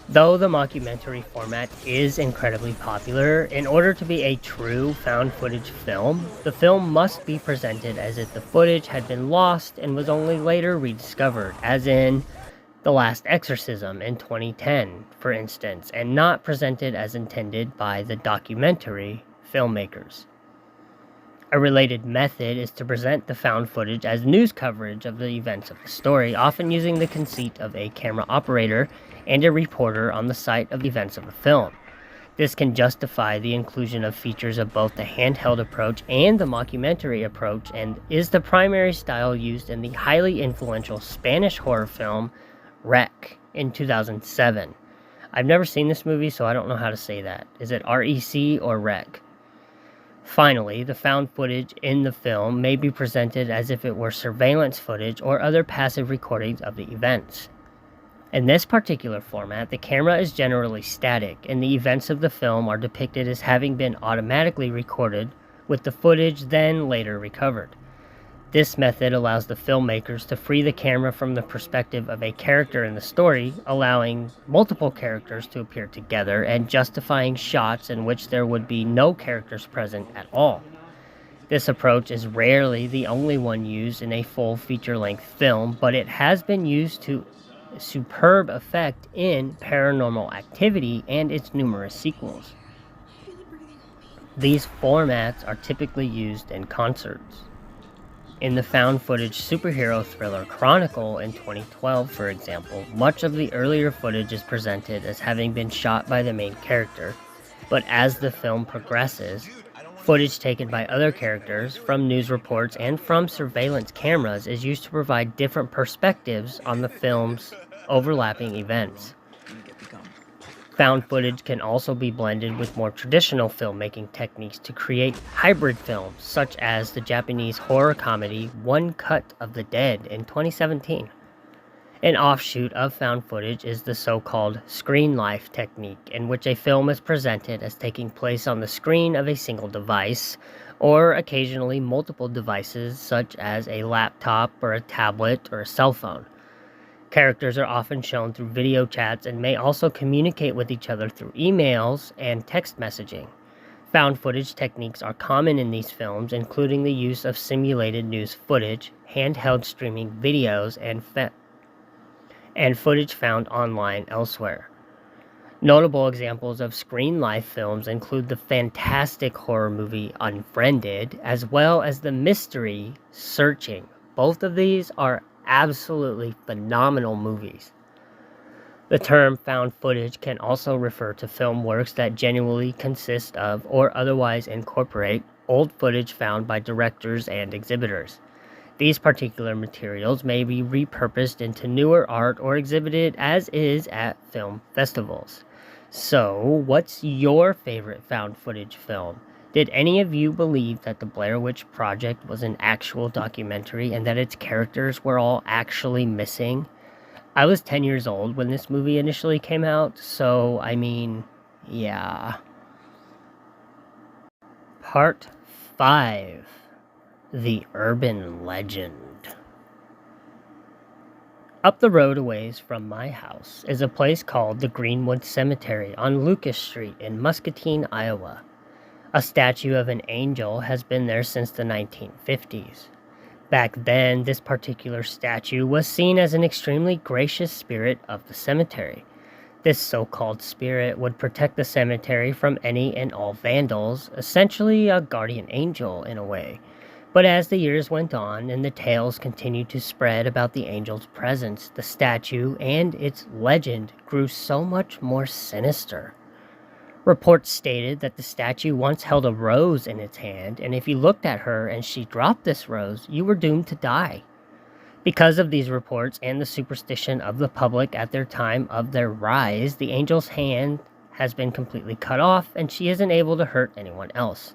Speaker 1: Though the mockumentary format is incredibly popular, in order to be a true found footage film, the film must be presented as if the footage had been lost and was only later rediscovered, as in The Last Exorcism in 2010, for instance, and not presented as intended by the documentary filmmakers. A related method is to present the found footage as news coverage of the events of the story, often using the conceit of a camera operator and a reporter on the site of the events of the film. This can justify the inclusion of features of both the handheld approach and the mockumentary approach, and is the primary style used in the highly influential Spanish horror film Rec in 2007. I've never seen this movie, so I don't know how to say that. Is it REC or Rec? Finally, the found footage in the film may be presented as if it were surveillance footage or other passive recordings of the events. In this particular format, the camera is generally static, and the events of the film are depicted as having been automatically recorded, with the footage then later recovered. This method allows the filmmakers to free the camera from the perspective of a character in the story, allowing multiple characters to appear together and justifying shots in which there would be no characters present at all. This approach is rarely the only one used in a full feature-length film, but it has been used to superb effect in Paranormal Activity and its numerous sequels. These formats are typically used in concerts. In the found footage superhero thriller Chronicle in 2012, for example, much of the earlier footage is presented as having been shot by the main character, but as the film progresses, footage taken by other characters, from news reports, and from surveillance cameras is used to provide different perspectives on the film's overlapping events. Found footage can also be blended with more traditional filmmaking techniques to create hybrid films, such as the Japanese horror comedy One Cut of the Dead in 2017. An offshoot of found footage is the so-called screen life technique, in which a film is presented as taking place on the screen of a single device, or occasionally multiple devices such as a laptop or a tablet or a cell phone. Characters are often shown through video chats and may also communicate with each other through emails and text messaging. Found footage techniques are common in these films, including the use of simulated news footage, handheld streaming videos, and footage found online elsewhere. Notable examples of screen life films include the fantastic horror movie Unfriended, as well as the mystery Searching. Both of these are absolutely phenomenal movies. The term found footage can also refer to film works that genuinely consist of or otherwise incorporate old footage found by directors and exhibitors. These particular materials may be repurposed into newer art or exhibited as is at film festivals. So, what's your favorite found footage film? Did any of you believe that the Blair Witch Project was an actual documentary and that its characters were all actually missing? I was 10 years old when this movie initially came out, so yeah. Part 5. The Urban Legend. Up the road a ways from my house is a place called the Greenwood Cemetery on Lucas Street in Muscatine, Iowa. A statue of an angel has been there since the 1950s. Back then, this particular statue was seen as an extremely gracious spirit of the cemetery. This so-called spirit would protect the cemetery from any and all vandals, essentially a guardian angel in a way. But as the years went on and the tales continued to spread about the angel's presence, the statue and its legend grew so much more sinister. Reports stated that the statue once held a rose in its hand, and if you looked at her and she dropped this rose, you were doomed to die. Because of these reports and the superstition of the public at their time of their rise, the angel's hand has been completely cut off and she isn't able to hurt anyone else.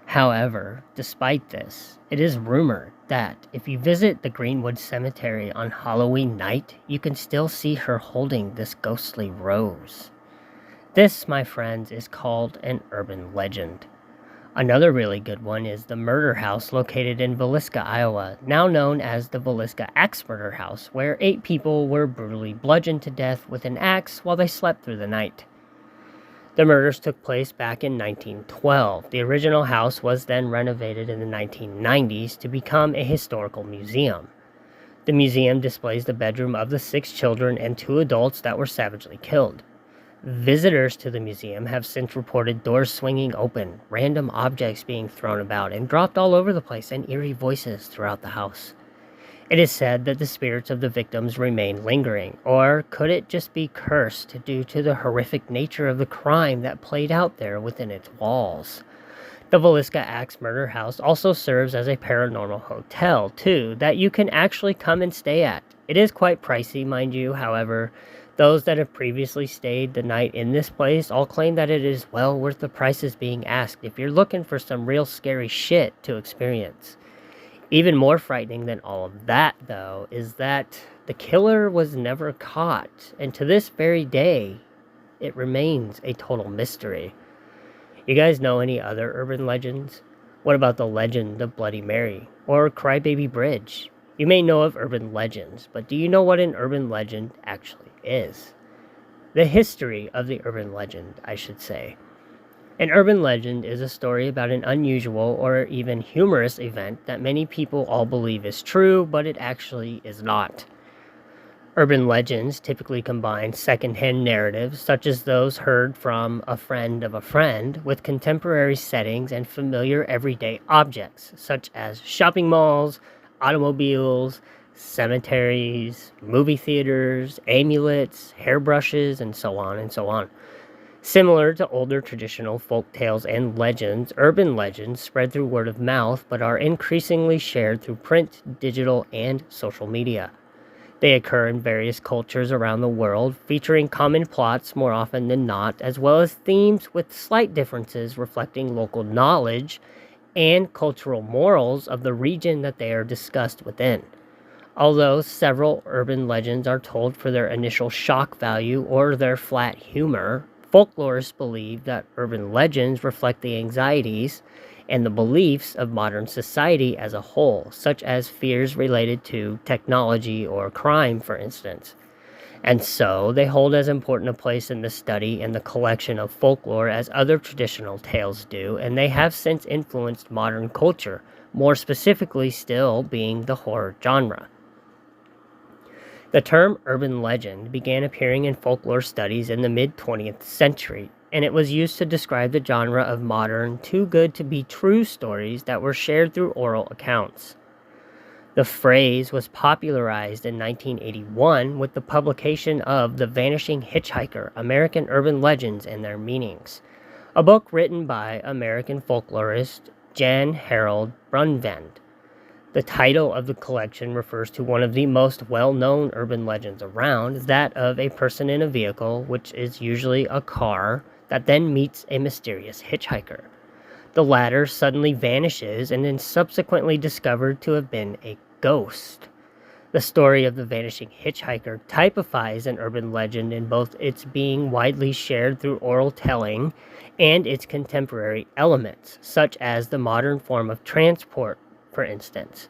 Speaker 1: However, despite this, it is rumored that if you visit the Greenwood Cemetery on Halloween night, you can still see her holding this ghostly rose. This, my friends, is called an urban legend. Another really good one is the murder house located in Villisca, Iowa, now known as the Villisca Axe Murder House, where 8 people were brutally bludgeoned to death with an axe while they slept through the night. The murders took place back in 1912. The original house was then renovated in the 1990s to become a historical museum. The museum displays the bedroom of the 6 children and 2 adults that were savagely killed. Visitors to the museum have since reported doors swinging open, random objects being thrown about and dropped all over the place, and eerie voices throughout the house. It is said that the spirits of the victims remain lingering, or could it just be cursed due to the horrific nature of the crime that played out there within its walls? The Villisca Axe Murder House also serves as a paranormal hotel, too, that you can actually come and stay at. It is quite pricey, mind you, however. Those that have previously stayed the night in this place all claim that it is well worth the prices being asked if you're looking for some real scary shit to experience. Even more frightening than all of that, though, is that the killer was never caught, and to this very day, it remains a total mystery. You guys know any other urban legends? What about the legend of Bloody Mary, or Crybaby Bridge? You may know of urban legends, but do you know what an urban legend actually is? The history of the urban legend, I should say. An urban legend is a story about an unusual or even humorous event that many people all believe is true, but it actually is not. Urban legends typically combine secondhand narratives, such as those heard from a friend of a friend, with contemporary settings and familiar everyday objects, such as shopping malls, automobiles, cemeteries, movie theaters, amulets, hairbrushes, and so on and so on. Similar to older traditional folk tales and legends, urban legends spread through word of mouth but are increasingly shared through print, digital, and social media. They occur in various cultures around the world, featuring common plots more often than not, as well as themes with slight differences reflecting local knowledge and cultural morals of the region that they are discussed within. Although several urban legends are told for their initial shock value or their flat humor, folklorists believe that urban legends reflect the anxieties and the beliefs of modern society as a whole, such as fears related to technology or crime, for instance. And so, they hold as important a place in the study and the collection of folklore as other traditional tales do, and they have since influenced modern culture, more specifically still being the horror genre. The term urban legend began appearing in folklore studies in the mid-20th century, and it was used to describe the genre of modern, too-good-to-be-true stories that were shared through oral accounts. The phrase was popularized in 1981 with the publication of The Vanishing Hitchhiker: American Urban Legends and Their Meanings, a book written by American folklorist Jan Harold Brunvand. The title of the collection refers to one of the most well-known urban legends around, that of a person in a vehicle, which is usually a car, that then meets a mysterious hitchhiker. The latter suddenly vanishes and is subsequently discovered to have been a ghost. The story of the vanishing hitchhiker typifies an urban legend in both its being widely shared through oral telling and its contemporary elements, such as the modern form of transport, for instance.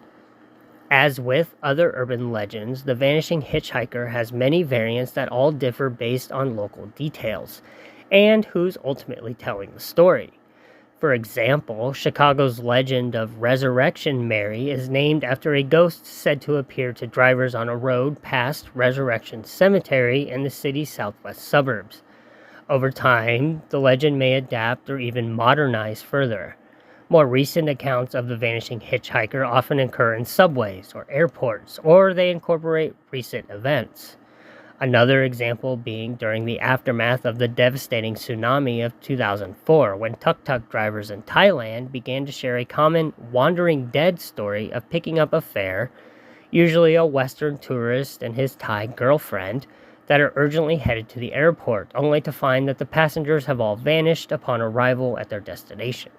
Speaker 1: As with other urban legends, the vanishing hitchhiker has many variants that all differ based on local details and who's ultimately telling the story. For example, Chicago's legend of Resurrection Mary is named after a ghost said to appear to drivers on a road past Resurrection Cemetery in the city's southwest suburbs. Over time, the legend may adapt or even modernize further. More recent accounts of the vanishing hitchhiker often occur in subways or airports, or they incorporate recent events. Another example being during the aftermath of the devastating tsunami of 2004, when tuk-tuk drivers in Thailand began to share a common wandering dead story of picking up a fare, usually a Western tourist and his Thai girlfriend, that are urgently headed to the airport, only to find that the passengers have all vanished upon arrival at their destination.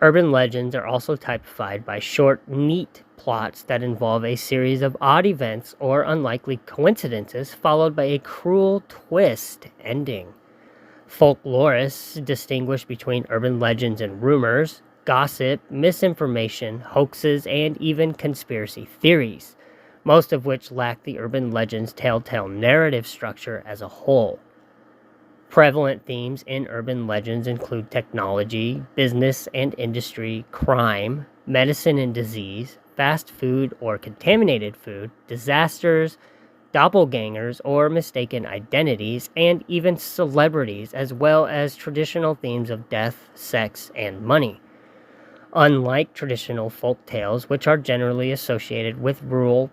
Speaker 1: Urban legends are also typified by short, neat plots that involve a series of odd events or unlikely coincidences followed by a cruel twist ending. Folklorists distinguish between urban legends and rumors, gossip, misinformation, hoaxes, and even conspiracy theories, most of which lack the urban legend's telltale narrative structure as a whole. Prevalent themes in urban legends include technology, business and industry, crime, medicine and disease, fast food or contaminated food, disasters, doppelgangers or mistaken identities, and even celebrities, as well as traditional themes of death, sex, and money. Unlike traditional folk tales, which are generally associated with rural,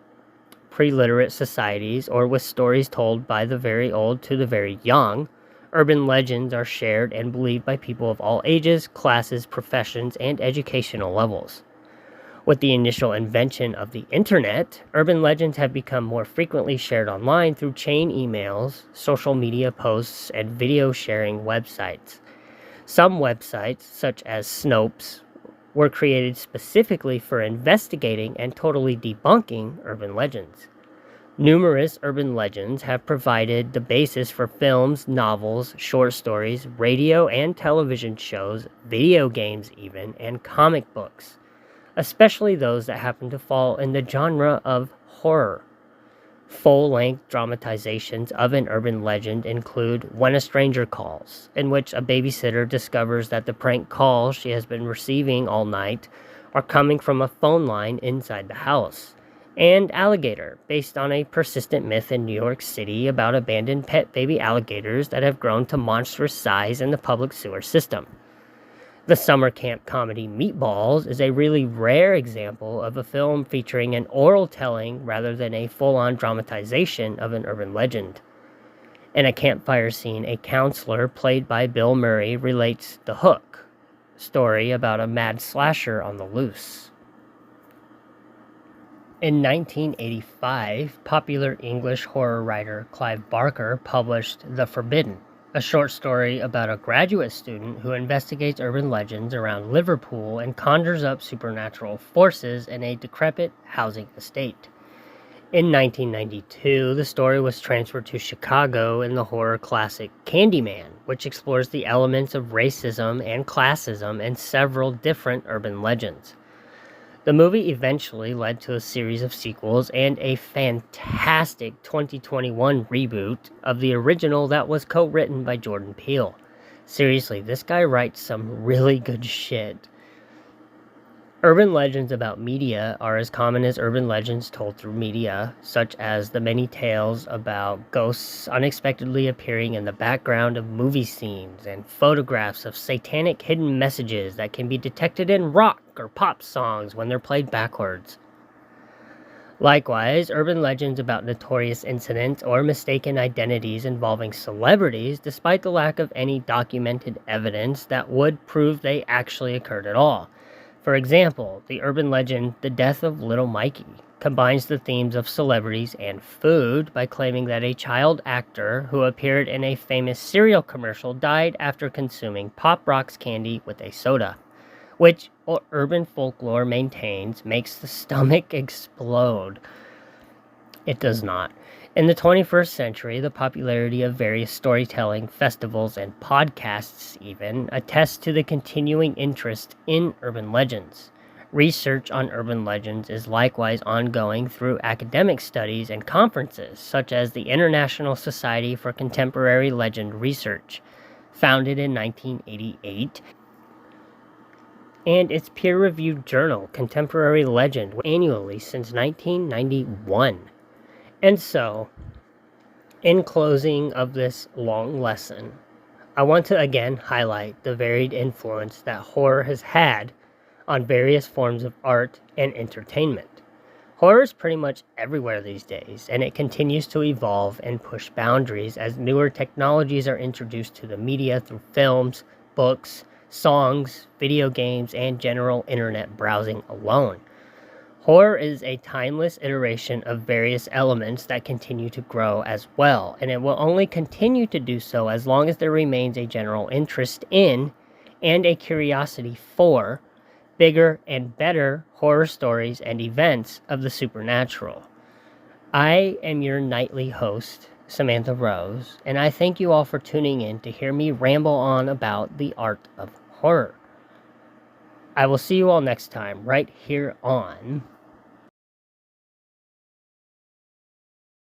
Speaker 1: pre-literate societies or with stories told by the very old to the very young, urban legends are shared and believed by people of all ages, classes, professions, and educational levels. With the initial invention of the internet, urban legends have become more frequently shared online through chain emails, social media posts, and video sharing websites. Some websites, such as Snopes, were created specifically for investigating and totally debunking urban legends. Numerous urban legends have provided the basis for films, novels, short stories, radio and television shows, video games even, and comic books, especially those that happen to fall in the genre of horror. Full-length dramatizations of an urban legend include When a Stranger Calls, in which a babysitter discovers that the prank calls she has been receiving all night are coming from a phone line inside the house, and Alligator, based on a persistent myth in New York City about abandoned pet baby alligators that have grown to monstrous size in the public sewer system. The summer camp comedy Meatballs is a really rare example of a film featuring an oral telling rather than a full-on dramatization of an urban legend. In a campfire scene, a counselor played by Bill Murray relates The Hook, story about a mad slasher on the loose. In 1985, popular English horror writer Clive Barker published The Forbidden, a short story about a graduate student who investigates urban legends around Liverpool and conjures up supernatural forces in a decrepit housing estate. In 1992, the story was transferred to Chicago in the horror classic Candyman, which explores the elements of racism and classism in several different urban legends. The movie eventually led to a series of sequels and a fantastic 2021 reboot of the original that was co-written by Jordan Peele. Seriously, this guy writes some really good shit. Urban legends about media are as common as urban legends told through media, such as the many tales about ghosts unexpectedly appearing in the background of movie scenes and photographs of satanic hidden messages that can be detected in rock or pop songs when they're played backwards. Likewise, urban legends about notorious incidents or mistaken identities involving celebrities, despite the lack of any documented evidence that would prove they actually occurred at all. For example, the urban legend The Death of Little Mikey combines the themes of celebrities and food by claiming that a child actor who appeared in a famous cereal commercial died after consuming Pop Rocks candy with a soda, which urban folklore maintains makes the stomach explode. It does not. In the 21st century, the popularity of various storytelling, festivals, and podcasts even attest to the continuing interest in urban legends. Research on urban legends is likewise ongoing through academic studies and conferences, such as the International Society for Contemporary Legend Research, founded in 1988, and its peer-reviewed journal, Contemporary Legend, annually since 1991. And so, in closing of this long lesson, I want to again highlight the varied influence that horror has had on various forms of art and entertainment. Horror is pretty much everywhere these days, and it continues to evolve and push boundaries as newer technologies are introduced to the media through films, books, songs, video games, and general internet browsing alone. Horror is a timeless iteration of various elements that continue to grow as well, and it will only continue to do so as long as there remains a general interest in and a curiosity for bigger and better horror stories and events of the supernatural. I am your nightly host, Samantha Rose, and I thank you all for tuning in to hear me ramble on about the art of horror. I will see you all next time, right here on